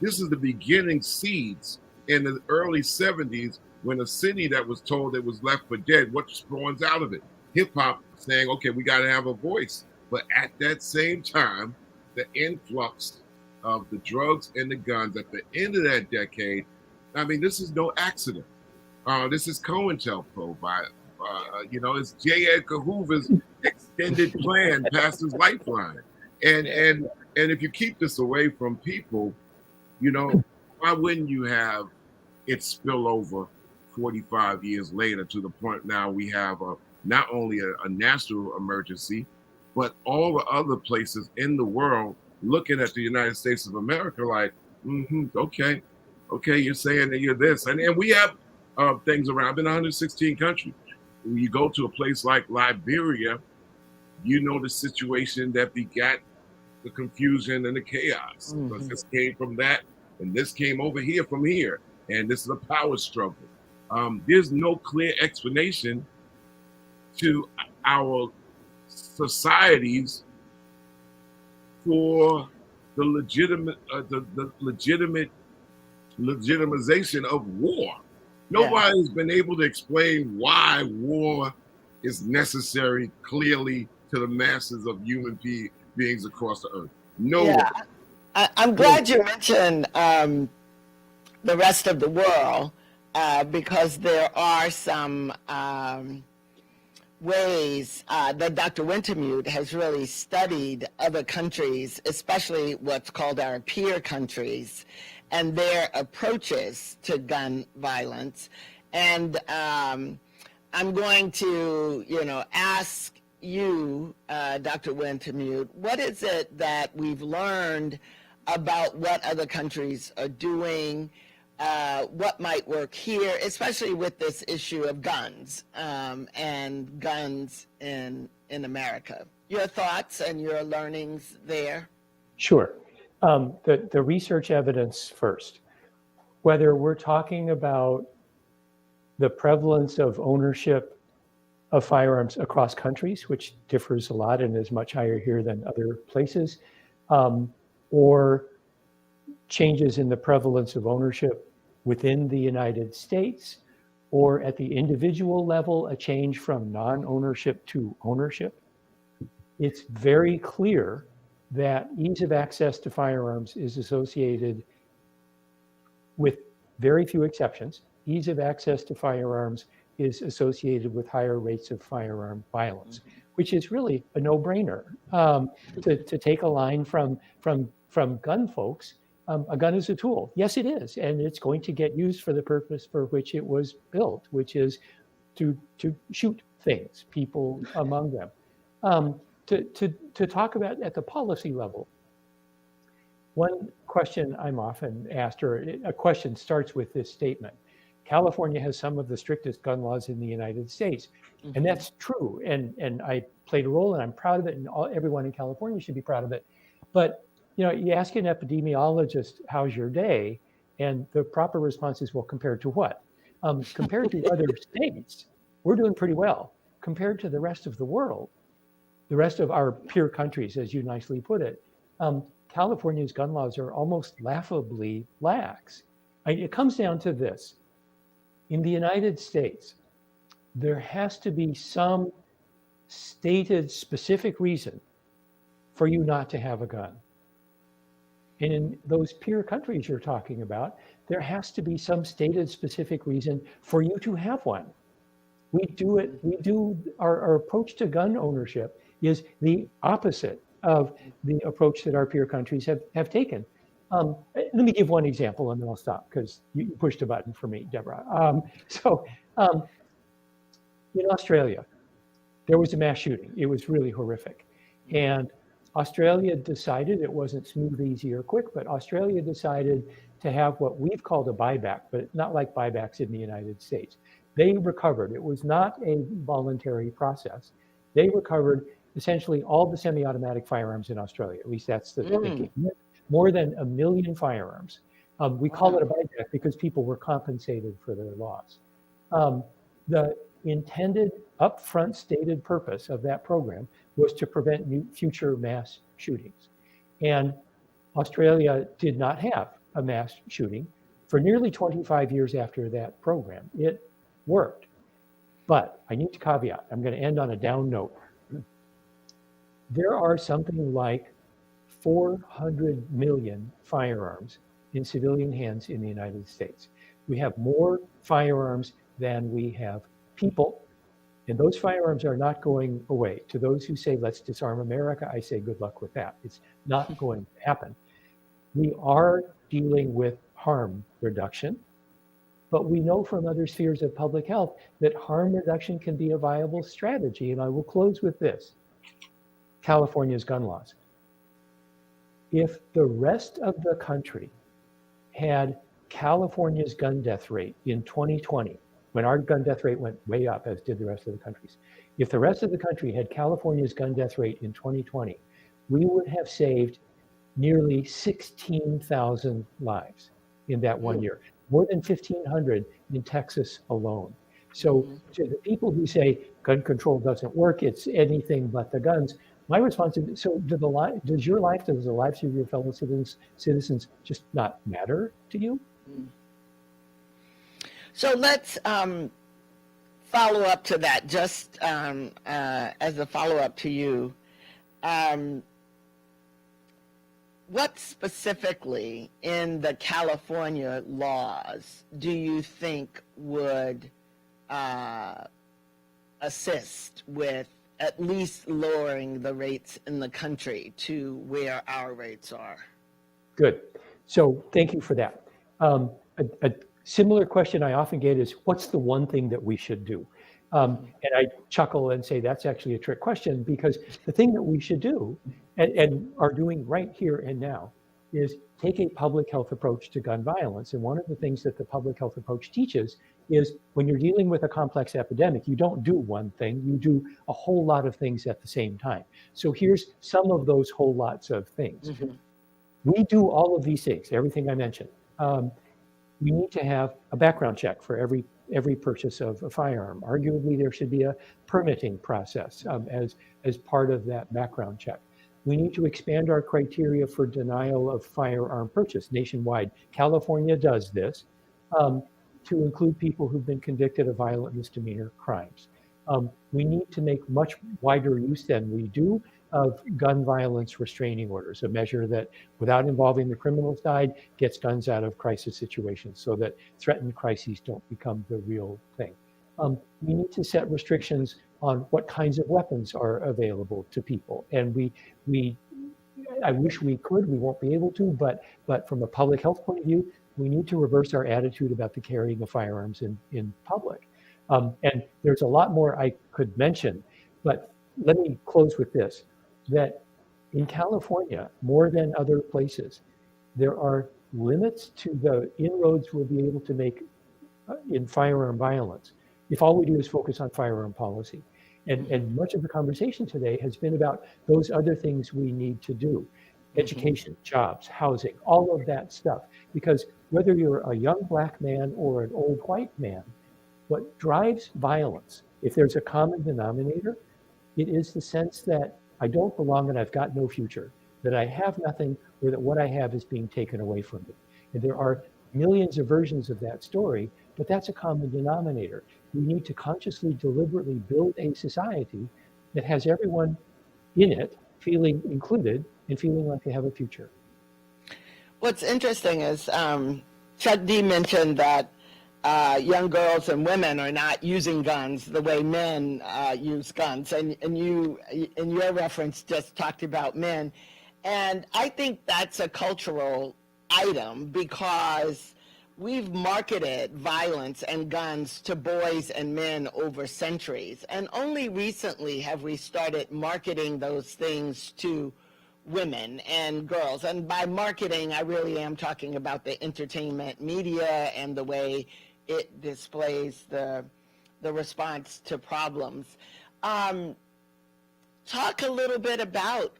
This is the beginning seeds in the early 70s when a city that was told it was left for dead, what spawns out of it? Hip hop saying, okay, we got to have a voice. But at that same time, the influx of the drugs and the guns at the end of that decade, I mean, this is no accident. This is COINTELPRO by, it's J. Edgar Hoover's extended plan past his lifeline. And if you keep this away from people, why wouldn't you have it spill over 45 years later to the point now we have not only a national emergency, but all the other places in the world looking at the United States of America like, okay, you're saying that you're this. And we have things around. I've been in 116 countries. When you go to a place like Liberia, the situation that begat the confusion and the chaos. Because this came from that, and this came over here from here. And this is a power struggle. There's no clear explanation to our societies for the legitimization of war. Nobody has been able to explain why war is necessary clearly to the masses of human beings across the earth. No one. I'm glad you mentioned the rest of the world because there are some ways that Dr. Wintemute has really studied other countries, especially what's called our peer countries, and their approaches to gun violence. And I'm going to, ask you, Dr. Wintemute, what is it that we've learned about what other countries are doing, what might work here, especially with this issue of guns and guns in America? Your thoughts and your learnings there? Sure. The research evidence first. Whether we're talking about the prevalence of ownership of firearms across countries, which differs a lot and is much higher here than other places, or changes in the prevalence of ownership within the United States, or at the individual level, a change from non-ownership to ownership, it's very clear that ease of access to firearms is associated with very few exceptions. Ease of access to firearms is associated with higher rates of firearm violence, which is really a no-brainer. To take a line from gun folks, a gun is a tool. Yes, it is, and it's going to get used for the purpose for which it was built, which is to shoot things, people among them. To talk about at the policy level, one question I'm often asked, or a question starts with this statement: California has some of the strictest gun laws in the United States. And that's true. And I played a role, and I'm proud of it, and everyone in California should be proud of it. But you ask an epidemiologist, how's your day? And the proper response is, well, compared to what? Compared to other states, we're doing pretty well. Compared to the rest of the world, the rest of our peer countries, as you nicely put it, California's gun laws are almost laughably lax. It comes down to this. In the United States, there has to be some stated specific reason for you not to have a gun. And in those peer countries you're talking about, there has to be some stated specific reason for you to have one. Our approach to gun ownership is the opposite of the approach that our peer countries have taken. Let me give one example and then I'll stop, because you pushed a button for me, Deborah. In Australia, there was a mass shooting. It was really horrific. And Australia decided, it wasn't smooth, easy, or quick, but Australia decided to have what we've called a buyback, but not like buybacks in the United States. They recovered. It was not a voluntary process. They recovered essentially all the semi-automatic firearms in Australia. At least that's the thinking. More than 1 million firearms. We call it a buyback because people were compensated for their loss. The intended upfront stated purpose of that program was to prevent future mass shootings. And Australia did not have a mass shooting for nearly 25 years after that program. It worked. But I need to caveat, I'm going to end on a down note. There are something like 400 million firearms in civilian hands in the United States. We have more firearms than we have people, and those firearms are not going away. To those who say, let's disarm America, I say good luck with that. It's not going to happen. We are dealing with harm reduction, but we know from other spheres of public health that harm reduction can be a viable strategy. And I will close with this: California's gun laws. If the rest of the country had California's gun death rate in 2020, when our gun death rate went way up, as did the rest of the country's, if the rest of the country had California's gun death rate in 2020, we would have saved nearly 16,000 lives in that 1 year, more than 1,500 in Texas alone. So to the people who say gun control doesn't work, it's anything but the guns, my response is, so does the lives of your fellow citizens just not matter to you? So let's follow up to that, just as a follow-up to you. What specifically in the California laws do you think would assist with at least lowering the rates in the country to where our rates are? Good. So thank you for that. A similar question I often get is, what's the one thing that we should do? And I chuckle and say that's actually a trick question, because the thing that we should do and are doing right here and now is take a public health approach to gun violence. And one of the things that the public health approach teaches is when you're dealing with a complex epidemic, you don't do one thing, you do a whole lot of things at the same time. So here's some of those whole lots of things. We do all of these things, everything I mentioned. We need to have a background check for every purchase of a firearm. Arguably, there should be a permitting process as part of that background check. We need to expand our criteria for denial of firearm purchase nationwide. California does this to include people who've been convicted of violent misdemeanor crimes. We need to make much wider use than we do of gun violence restraining orders, a measure that, without involving the criminal side, gets guns out of crisis situations so that threatened crises don't become the real thing. We need to set restrictions on what kinds of weapons are available to people. And I wish we could, we won't be able to, but from a public health point of view, we need to reverse our attitude about the carrying of firearms in public. And there's a lot more I could mention, but let me close with this, that in California, more than other places, there are limits to the inroads we'll be able to make in firearm violence if all we do is focus on firearm policy. And much of the conversation today has been about those other things we need to do. Education, jobs, housing, all of that stuff. Because whether you're a young black man or an old white man, what drives violence, if there's a common denominator, it is the sense that I don't belong and I've got no future, that I have nothing, or that what I have is being taken away from me. And there are millions of versions of that story, but that's a common denominator. We need to consciously, deliberately build a society that has everyone in it feeling included and feeling like they have a future. What's interesting is Chuck D mentioned that young girls and women are not using guns the way men use guns. And you, in your reference, just talked about men. And I think that's a cultural item because we've marketed violence and guns to boys and men over centuries. And only recently have we started marketing those things to women and girls. And by marketing, I really am talking about the entertainment media and the way it displays the response to problems. Talk a little bit about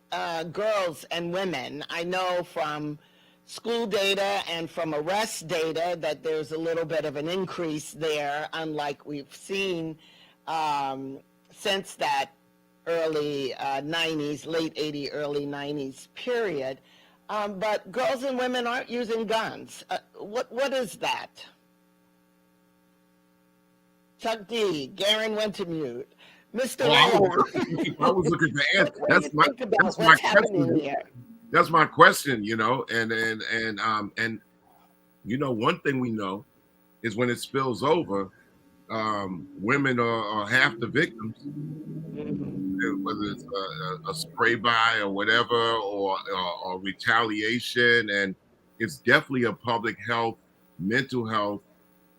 girls and women. I know from school data and from arrest data that there's a little bit of an increase there, unlike we've seen since that early 90s, late 80s, early 90s period. but girls and women aren't using guns. What is that? Chuck D, Garen Wintemute, Mr. Rejón. I was looking to answer. What do you think about what's happening here? That's my question, you know, and you know, one thing we know is when it spills over, women are half the victims, whether it's a spray by or whatever, or retaliation, and it's definitely a public health, mental health,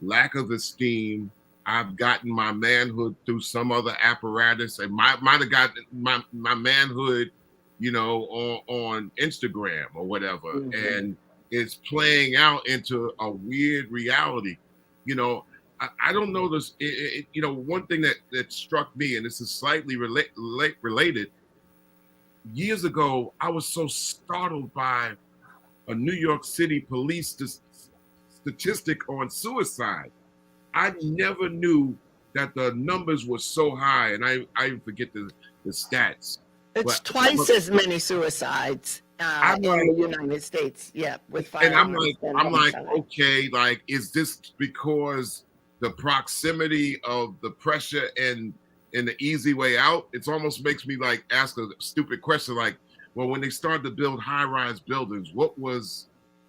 lack of esteem. I've gotten my manhood through some other apparatus, and might have gotten my manhood, you know, on Instagram or whatever, and it's playing out into a weird reality. You know, I don't know this. You know, one thing that struck me, and this is slightly related. Years ago, I was so startled by a New York City police statistic on suicide. I never knew that the numbers were so high, and I forget the stats. It's twice as many suicides in the United States. Yeah, with firearms. And I'm like, okay, like, is this because the proximity of the pressure and the easy way out? It almost makes me like ask a stupid question, like, well, when they started to build high-rise buildings, what was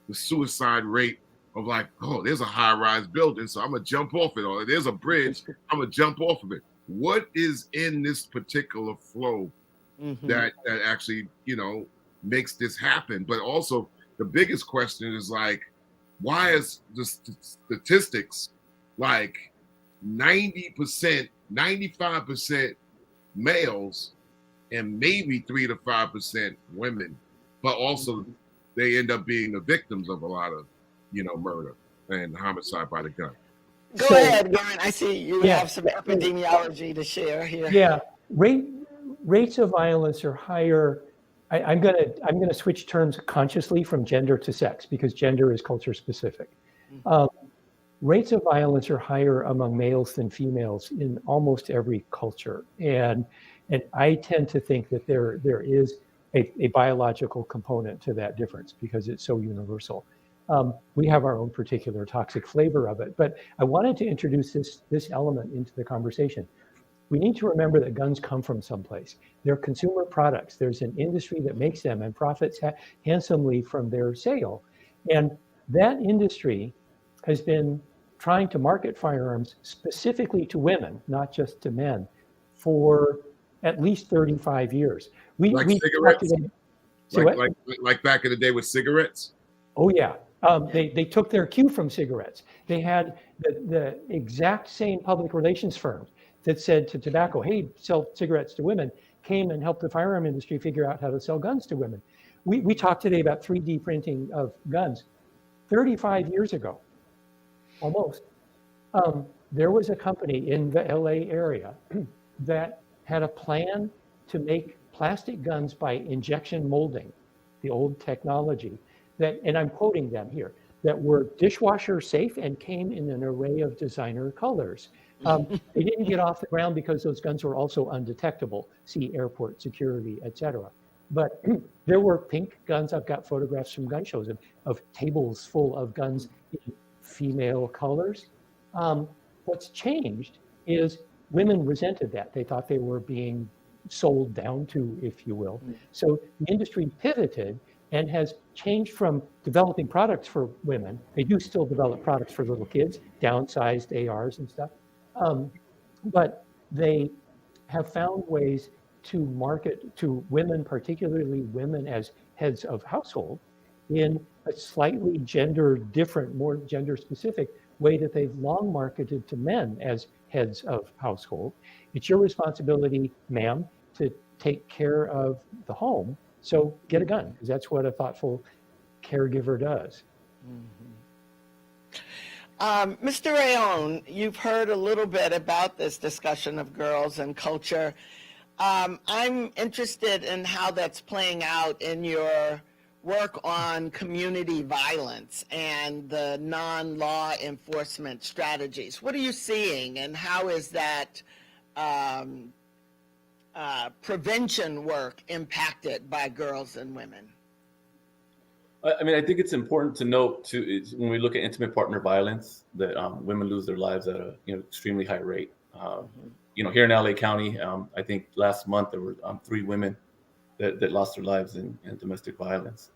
the suicide rate of, like, oh, there's a high-rise building, so I'm gonna jump off it, or there's a bridge, I'm gonna jump off of it. What is in this particular flow that actually, you know, makes this happen? But also the biggest question is, like, why is the statistics like 90%, 95% males and maybe 3 to 5% women, but also they end up being the victims of a lot of, you know, murder and homicide by the gun. Go ahead, Garen. I see you have some epidemiology to share here. Yeah, rates of violence are higher. I'm gonna switch terms consciously from gender to sex, because gender is culture specific. Rates of violence are higher among males than females in almost every culture, and I tend to think that there is a biological component to that difference because it's so universal. We have our own particular toxic flavor of it, but I wanted to introduce this element into the conversation. We need to remember that guns come from someplace. They're consumer products. There's an industry that makes them and profits handsomely from their sale. And that industry has been trying to market firearms specifically to women, not just to men, for at least 35 years. Like cigarettes? Like back in the day with cigarettes? Oh, yeah. They took their cue from cigarettes. They had the exact same public relations firm that said to tobacco, hey, sell cigarettes to women, came and helped the firearm industry figure out how to sell guns to women. We talked today about 3D printing of guns. 35 years ago, almost, there was a company in the LA area that had a plan to make plastic guns by injection molding, the old technology, that, and I'm quoting them here, that were dishwasher safe and came in an array of designer colors. They didn't get off the ground because those guns were also undetectable, see airport security, etc. But there were pink guns. I've got photographs from gun shows of tables full of guns in female colors. What's changed is women resented that. They thought they were being sold down to, if you will. So the industry pivoted and has changed from developing products for women. They do still develop products for little kids, downsized ARs and stuff. But they have found ways to market to women, particularly women as heads of household, in a slightly gender different, more gender specific way that they've long marketed to men as heads of household. It's your responsibility, ma'am, to take care of the home. So get a gun, because that's what a thoughtful caregiver does. Mr. Rejón, you've heard a little bit about this discussion of girls and culture. I'm interested in how that's playing out in your work on community violence and the non-law enforcement strategies. What are you seeing, and how is that prevention work impacted by girls and women? I mean, I think it's important to note too, is when we look at intimate partner violence, that women lose their lives at a extremely high rate. Here in LA County, I think last month there were 3 women that lost their lives in domestic violence.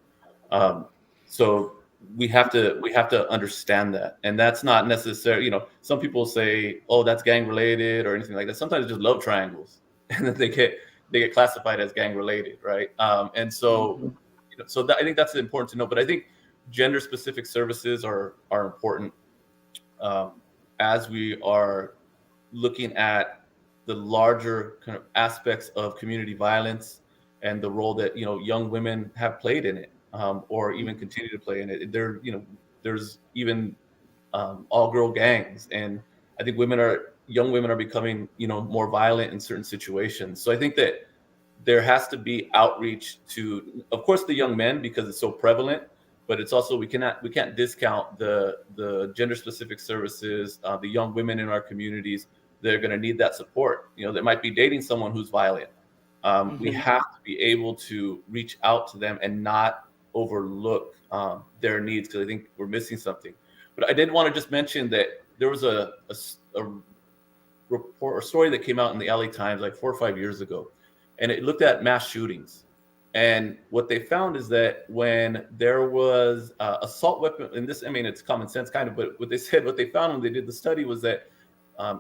So we have to understand that, and that's not necessarily, some people say, oh, that's gang related or anything like that. Sometimes it's just love triangles, and then they get classified as gang related, right? And so. I think that's important to know. But I think gender-specific services are important as we are looking at the larger kind of aspects of community violence and the role that young women have played in it, or even continue to play in it. There's even all-girl gangs, and I think young women are becoming more violent in certain situations. So I think that there has to be outreach to, of course, the young men, because it's so prevalent, but it's also we can't discount the gender-specific services, the young women in our communities that are going to need that support. That might be dating someone who's violent. We have to be able to reach out to them and not overlook their needs, because I think we're missing something. But I did want to just mention that there was a report or story that came out in the LA Times like 4 or 5 years ago. And it looked at mass shootings. And what they found is that when there was assault weapon, and this, I mean, it's common sense kind of, but what they found when they did the study was that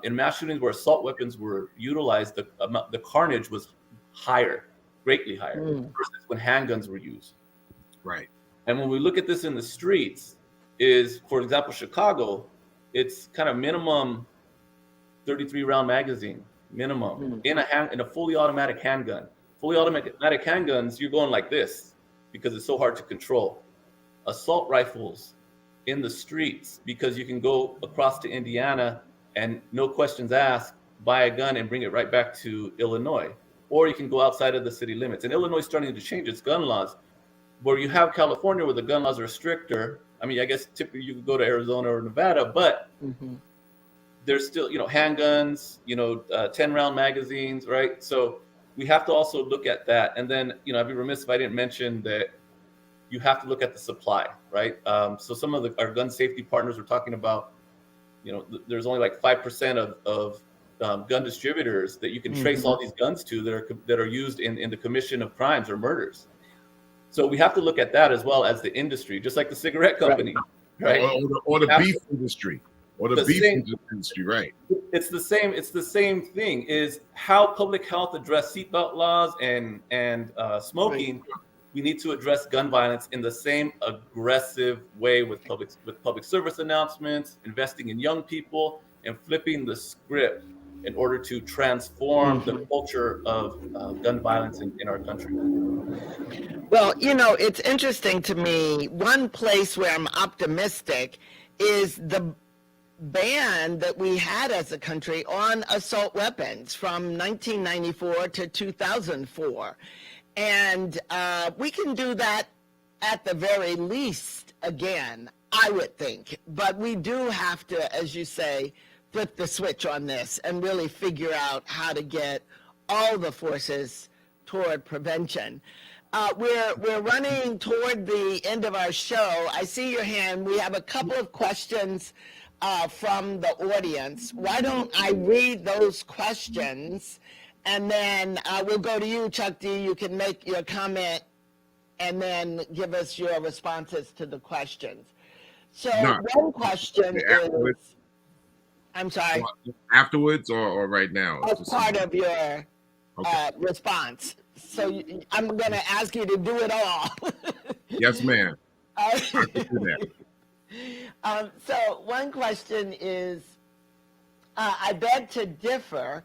in mass shootings where assault weapons were utilized, the carnage was higher, greatly higher, versus when handguns were used. Right. And when we look at this in the streets, is, for example, Chicago, it's kind of minimum 33 round magazine. Minimum in a fully automatic handgun. Fully automatic handguns, you're going like this because it's so hard to control. Assault rifles in the streets, because you can go across to Indiana and no questions asked, buy a gun and bring it right back to Illinois. Or you can go outside of the city limits. And Illinois is starting to change its gun laws, where you have California where the gun laws are stricter. I mean, I guess typically you could go to Arizona or Nevada, but there's still, handguns, 10-round magazines, right? So we have to also look at that. And then, I'd be remiss if I didn't mention that you have to look at the supply, right? So some of our gun safety partners were talking about, there's only like 5% of gun distributors that you can trace all these guns to that are used in the commission of crimes or murders. So we have to look at that as well as the industry, just like the cigarette company, right? Or the beef industry. Or the beef industry, right? It's the same thing. Is how public health address seatbelt laws and smoking. Right. We need to address gun violence in the same aggressive way with public service announcements, investing in young people, and flipping the script in order to transform the culture of gun violence in our country. Well, it's interesting to me. One place where I'm optimistic is the ban that we had as a country on assault weapons from 1994 to 2004. And we can do that at the very least again, I would think. But we do have to, as you say, flip the switch on this and really figure out how to get all the forces toward prevention. We're running toward the end of our show. I see your hand. We have a couple of questions from the audience. Why don't I read those questions, and then we'll go to you, Chuck D. You can make your comment and then give us your responses to the questions. So one question is, I'm sorry. Afterwards or right now? As part of your response. So I'm going to ask you to do it all. Yes, ma'am. I can do that. So one question is, I beg to differ.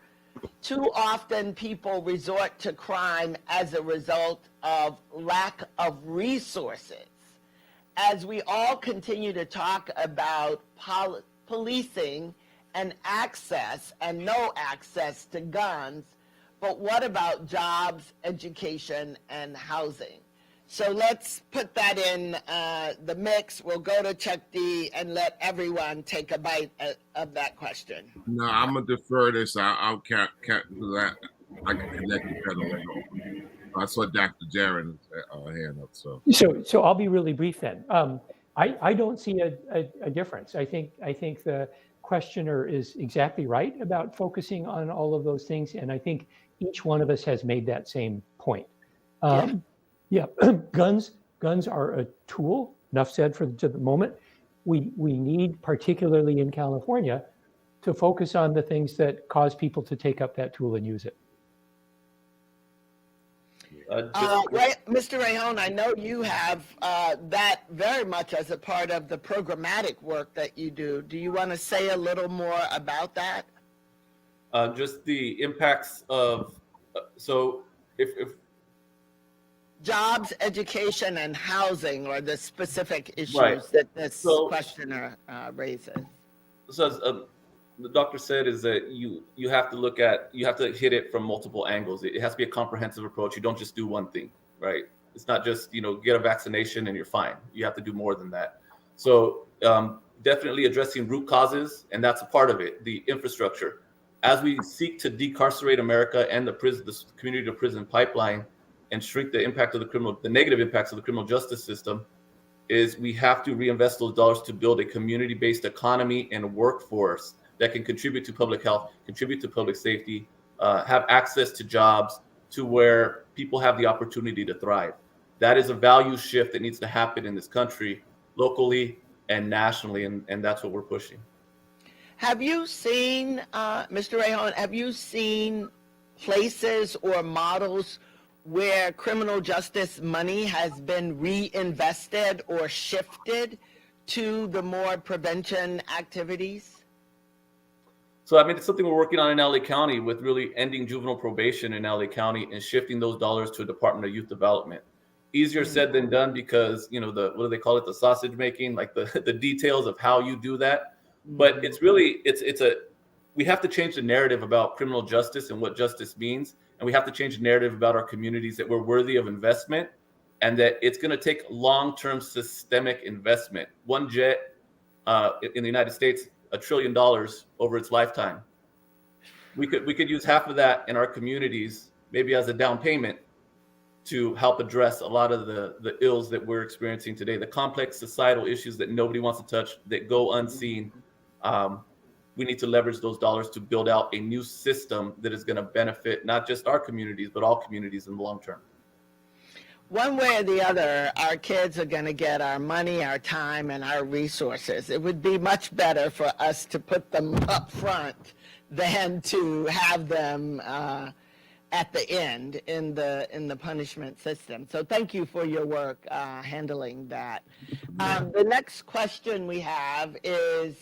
Too often people resort to crime as a result of lack of resources. As we all continue to talk about policing and access and no access to guns, but what about jobs, education, and housing? So let's put that in the mix. We'll go to Chuck D and let everyone take a bite of that question. No, I'm gonna defer this. I'll count that. I can connect the pedal. I saw Dr. Jaren's hand up. So I'll be really brief then. I don't see a difference. I think the questioner is exactly right about focusing on all of those things, and I think each one of us has made that same point. Yeah, guns are a tool. Enough said for the moment. We need, particularly in California, to focus on the things that cause people to take up that tool and use it. Mr. Rejón, I know you have that very much as a part of the programmatic work that you do. Do you want to say a little more about that? Just the impacts of, so if jobs, education, and housing are the specific issues that this questioner raises. So as the doctor said, is that you have to look at, you have to hit it from multiple angles. It has to be a comprehensive approach. You don't just do one thing, right? It's not just, get a vaccination and you're fine. You have to do more than that. So definitely addressing root causes, and that's a part of it, the infrastructure. As we seek to decarcerate America and the community to prison pipeline and shrink the impact of the negative impacts of the criminal justice system, is we have to reinvest those dollars to build a community-based economy and workforce that can contribute to public health, contribute to public safety, have access to jobs, to where people have the opportunity to thrive. That is a value shift that needs to happen in this country, locally and nationally, and that's what we're pushing. Have you seen, Mr. Rejón, have you seen places or models where criminal justice money has been reinvested or shifted to the more prevention activities? So, it's something we're working on in LA County with really ending juvenile probation in LA County and shifting those dollars to a Department of Youth Development. Easier said than done because, what do they call it? The sausage making, like the details of how you do that. But it's really, we have to change the narrative about criminal justice and what justice means. And we have to change the narrative about our communities that we're worthy of investment and that it's going to take long-term systemic investment. One jet in the United States, $1 trillion over its lifetime. We could use half of that in our communities, maybe as a down payment, to help address a lot of the ills that we're experiencing today, the complex societal issues that nobody wants to touch, that go unseen. We need to leverage those dollars to build out a new system that is going to benefit not just our communities, but all communities in the long term. One way or the other, our kids are going to get our money, our time, and our resources. It would be much better for us to put them up front than to have them at the end in the punishment system. So thank you for your work handling that. The next question we have is,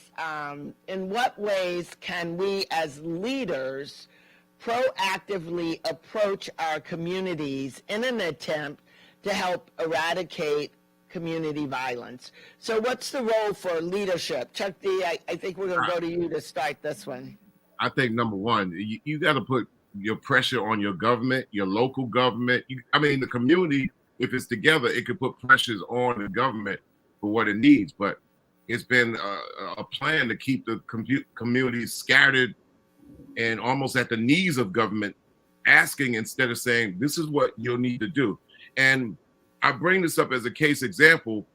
in what ways can we as leaders proactively approach our communities in an attempt to help eradicate community violence? So what's the role for leadership? Chuck D, I think we're going to go to you to start this one. I think number one, you got to put your pressure on your government, your local government. The community, if it's together, it could put pressures on the government for what it needs. But it's been a plan to keep the communities scattered and almost at the knees of government, asking instead of saying, this is what you'll need to do. And I bring this up as a case example.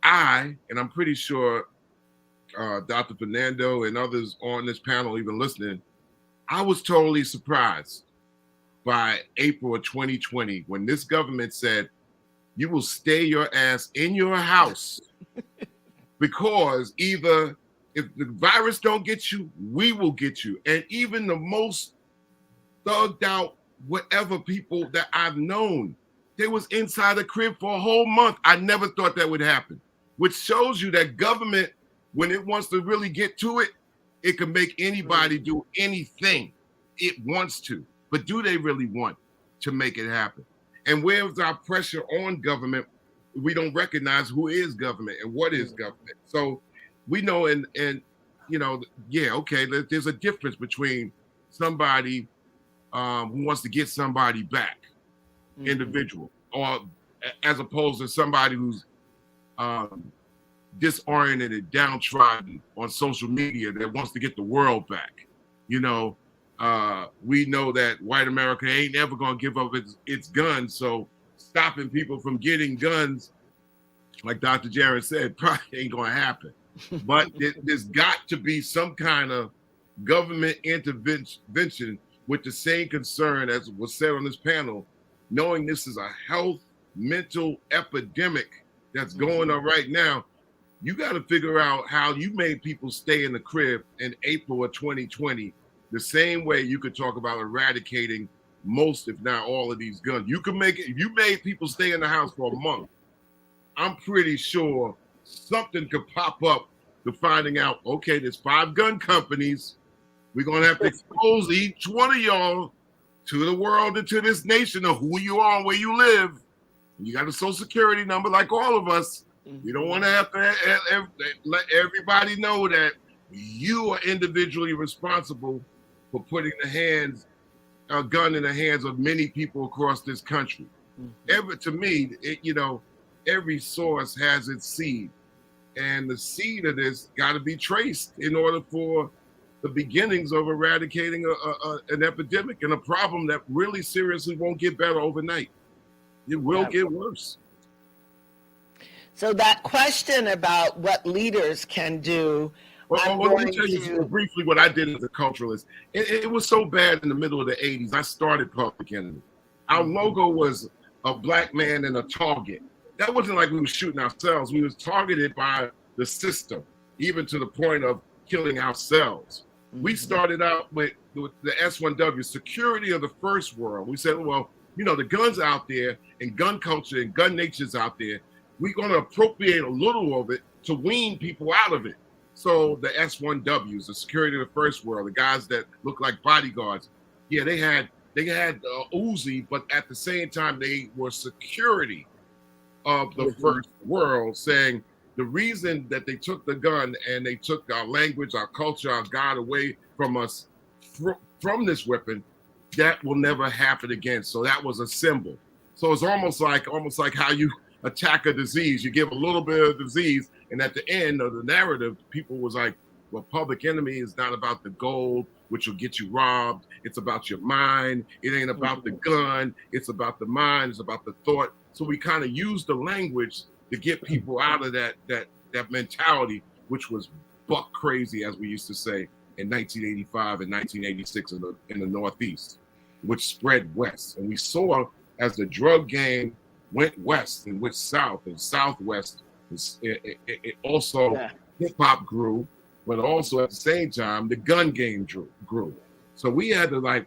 And I'm pretty sure Dr. Fernando and others on this panel even listening, I was totally surprised by April of 2020 when this government said, you will stay your ass in your house because either if the virus don't get you, we will get you. And even the most thugged out, whatever people that I've known, they was inside the crib for a whole month. I never thought that would happen, which shows you that government, when it wants to really get to it, it can make anybody do anything it wants to. But do they really want to make it happen? And where's our pressure on government? We don't recognize who is government and what is government. So we know, there's a difference between somebody who wants to get somebody back, individual, or as opposed to somebody who's disoriented and downtrodden on social media that wants to get the world back. we know that white America ain't ever gonna give up its guns. So stopping people from getting guns, like Dr. Jared said, probably ain't gonna happen. But there's got to be some kind of government intervention with the same concern as was said on this panel, knowing this is a health, mental epidemic that's going on right now. You got to figure out how you made people stay in the crib in April of 2020, the same way you could talk about eradicating most, if not all, of these guns. You could make it, if you made people stay in the house for a month, I'm pretty sure something could pop up to finding out, okay, there's 5 gun companies. We're going to have to expose each one of y'all to the world and to this nation of who you are and where you live. You got a social security number like all of us. You don't want to have to let everybody know that you are individually responsible for putting a gun in the hands of many people across this country. To me, every source has its seed. And the seed of this got to be traced in order for the beginnings of eradicating an epidemic and a problem that really seriously won't get better overnight. It will get worse. So that question about what leaders can do, let me tell you briefly what I did as a culturalist. It was so bad in the middle of the 80s. I started Public Enemy. Our logo was a black man and a target. That wasn't like we were shooting ourselves. We was targeted by the system, even to the point of killing ourselves. We started out with the S1W, security of the first world. We said, well, the guns out there and gun culture and gun nature's out there. We're going to appropriate a little of it to wean people out of it. So the S1Ws, the security of the first world, the guys that look like bodyguards, yeah, they had Uzi, but at the same time, they were security of the first world, saying the reason that they took the gun and they took our language, our culture, our God away from us, from this weapon, that will never happen again. So that was a symbol. So it's almost like how you attack a disease. You give a little bit of disease, and at the end of the narrative, people was like, well, Public Enemy is not about the gold, which will get you robbed. It's about your mind. It ain't about the gun. It's about the mind. It's about the thought. So we kind of use the language to get people out of that mentality, which was buck crazy, as we used to say, in 1985 and 1986 in the Northeast, which spread west. And we saw as the drug game went west and went south and southwest, it also hip hop grew, but also at the same time the gun game grew. So we had to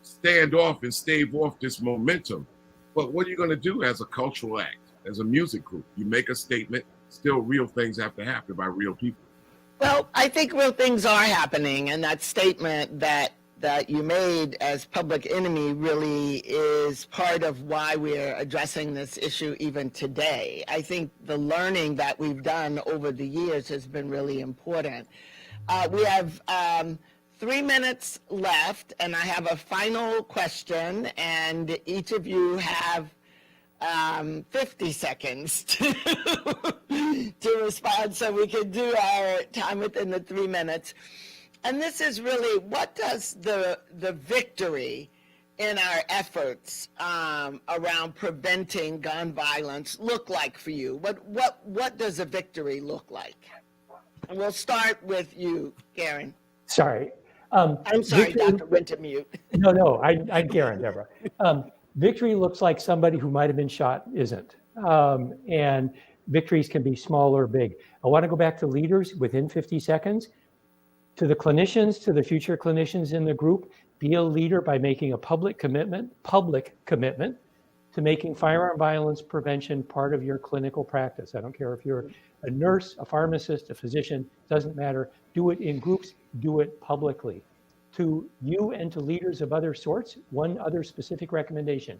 stand off and stave off this momentum. But what are you going to do as a cultural act, as a music group? You make a statement. Still, real things have to happen by real people. Well, I think real things are happening, and that statement that you made as Public Enemy really is part of why we're addressing this issue even today. I think the learning that we've done over the years has been really important. We have 3 minutes left, and I have a final question, and each of you have 50 seconds to respond, so we can do our time within the 3 minutes. And this is really, what does the victory in our efforts around preventing gun violence look like for you? What does a victory look like? And we'll start with you, Garen. Sorry. I'm sorry, Dr. Wintemute. No, I'm Garen, Deborah. Victory looks like somebody who might have been shot isn't. And victories can be small or big. I want to go back to leaders within 50 seconds. To the clinicians, to the future clinicians in the group, be a leader by making a public commitment to making firearm violence prevention part of your clinical practice. I don't care if you're a nurse, a pharmacist, a physician, doesn't matter. Do it in groups, do it publicly. To you and to leaders of other sorts, one other specific recommendation.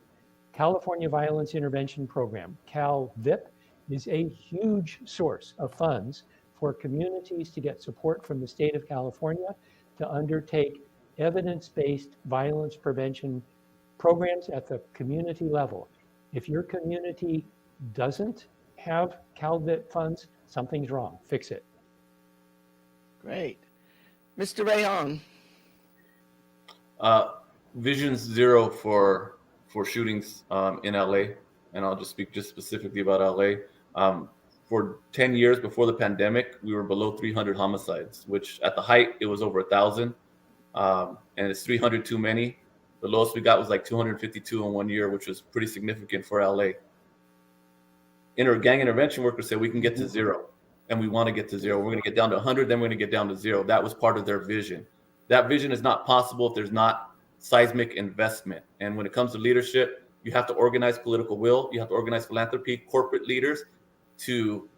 California Violence Intervention Program, CalVIP, is a huge source of funds for communities to get support from the state of California to undertake evidence-based violence prevention programs at the community level. If your community doesn't have CalVIP funds, something's wrong. Fix it. Great. Mr. Rejón. Vision zero for shootings in LA, and I'll just speak just specifically about LA. For 10 years before the pandemic, we were below 300 homicides, which at the height it was over 1,000, and it's 300 too many. The lowest we got was like 252 in 1 year, which was pretty significant for LA. Gang intervention workers said we can get to zero, and we want to get to zero. We're going to get down to 100, then we're going to get down to zero. That was part of their vision. That vision is not possible if there's not seismic investment. And when it comes to leadership, you have to organize political will, you have to organize philanthropy, corporate leaders to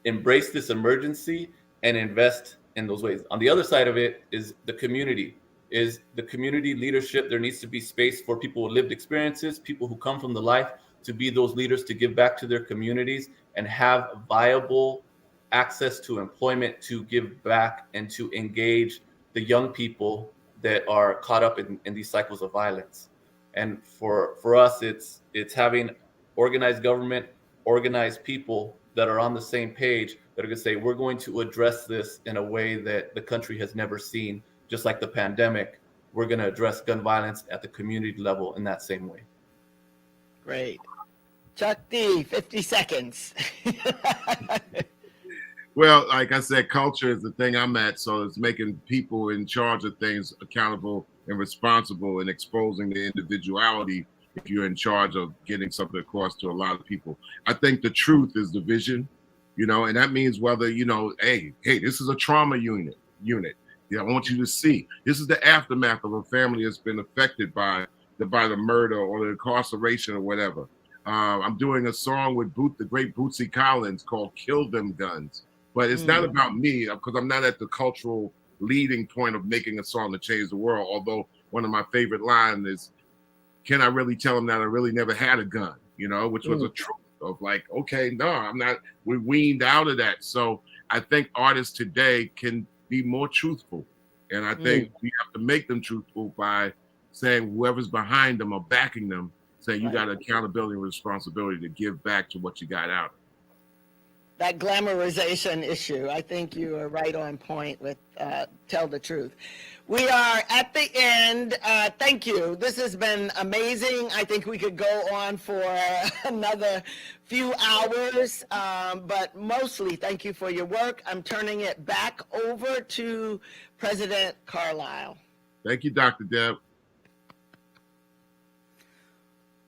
embrace this emergency and invest in those ways. On the other side of it is the community leadership. There needs to be space for people with lived experiences, people who come from the life, to be those leaders, to give back to their communities and have viable access to employment, to give back and to engage the young people that are caught up in these cycles of violence. And for us, it's having organized government, organized people that are on the same page, that are going to say, we're going to address this in a way that the country has never seen. Just like the pandemic, we're going to address gun violence at the community level in that same way. Great. Chuck D, 50 seconds. Well, like I said, culture is the thing I'm at. So it's making people in charge of things accountable and responsible, and exposing the individuality if you're in charge of getting something across to a lot of people. I think the truth is the vision, and that means whether, hey, this is a trauma unit. I want you to see this is the aftermath of a family that's been affected by the murder or the incarceration or whatever. I'm doing a song with the great Bootsy Collins called "Kill Them Guns," but it's not about me, because I'm not at the cultural leading point of making a song to change the world. Although one of my favorite lines is, "Can I really tell them that I really never had a gun?" Which was a truth of like, okay, no, I'm not. We're weaned out of that. So I think artists today can be more truthful, and I think we have to make them truthful by saying whoever's behind them or backing them, saying you got accountability and responsibility to give back to what you got out. That glamorization issue, I think you are right on point with tell the truth. We are at the end. Thank you. This has been amazing. I think we could go on for another few hours, but mostly thank you for your work. I'm turning it back over to President Carlisle. Thank you, Dr. Deb.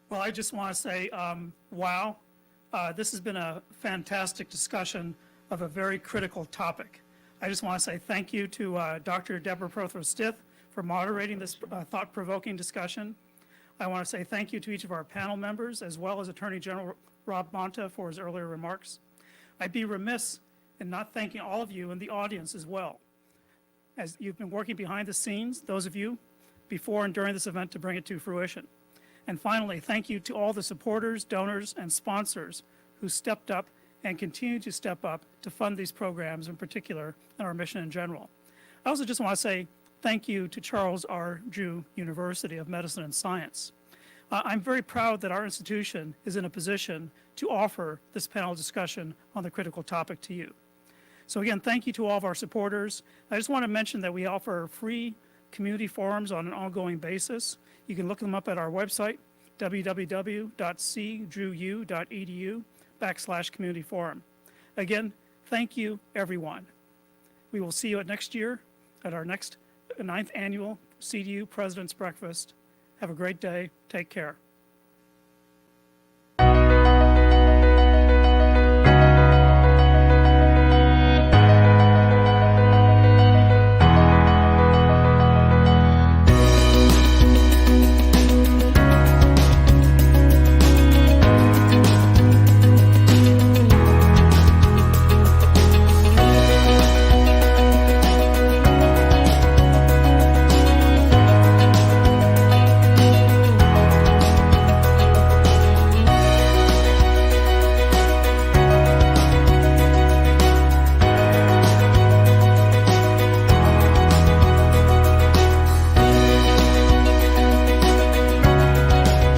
Well, I just want to say, wow, this has been a fantastic discussion of a very critical topic. I just want to say thank you to Dr. Deborah Prothrow-Stith for moderating this thought-provoking discussion. I want to say thank you to each of our panel members, as well as Attorney General Rob Bonta for his earlier remarks. I'd be remiss in not thanking all of you in the audience as well, as you've been working behind the scenes, those of you before and during this event, to bring it to fruition. And finally, thank you to all the supporters, donors, and sponsors who stepped up and continue to step up to fund these programs in particular, and our mission in general. I also just want to say thank you to Charles R. Drew University of Medicine and Science. I'm very proud that our institution is in a position to offer this panel discussion on the critical topic to you. So again, thank you to all of our supporters. I just want to mention that we offer free community forums on an ongoing basis. You can look them up at our website, www.cdru.edu/community forum. Again, thank you, everyone. We will see you next year at our next 9th annual CDU President's Breakfast. Have a great day. Take care.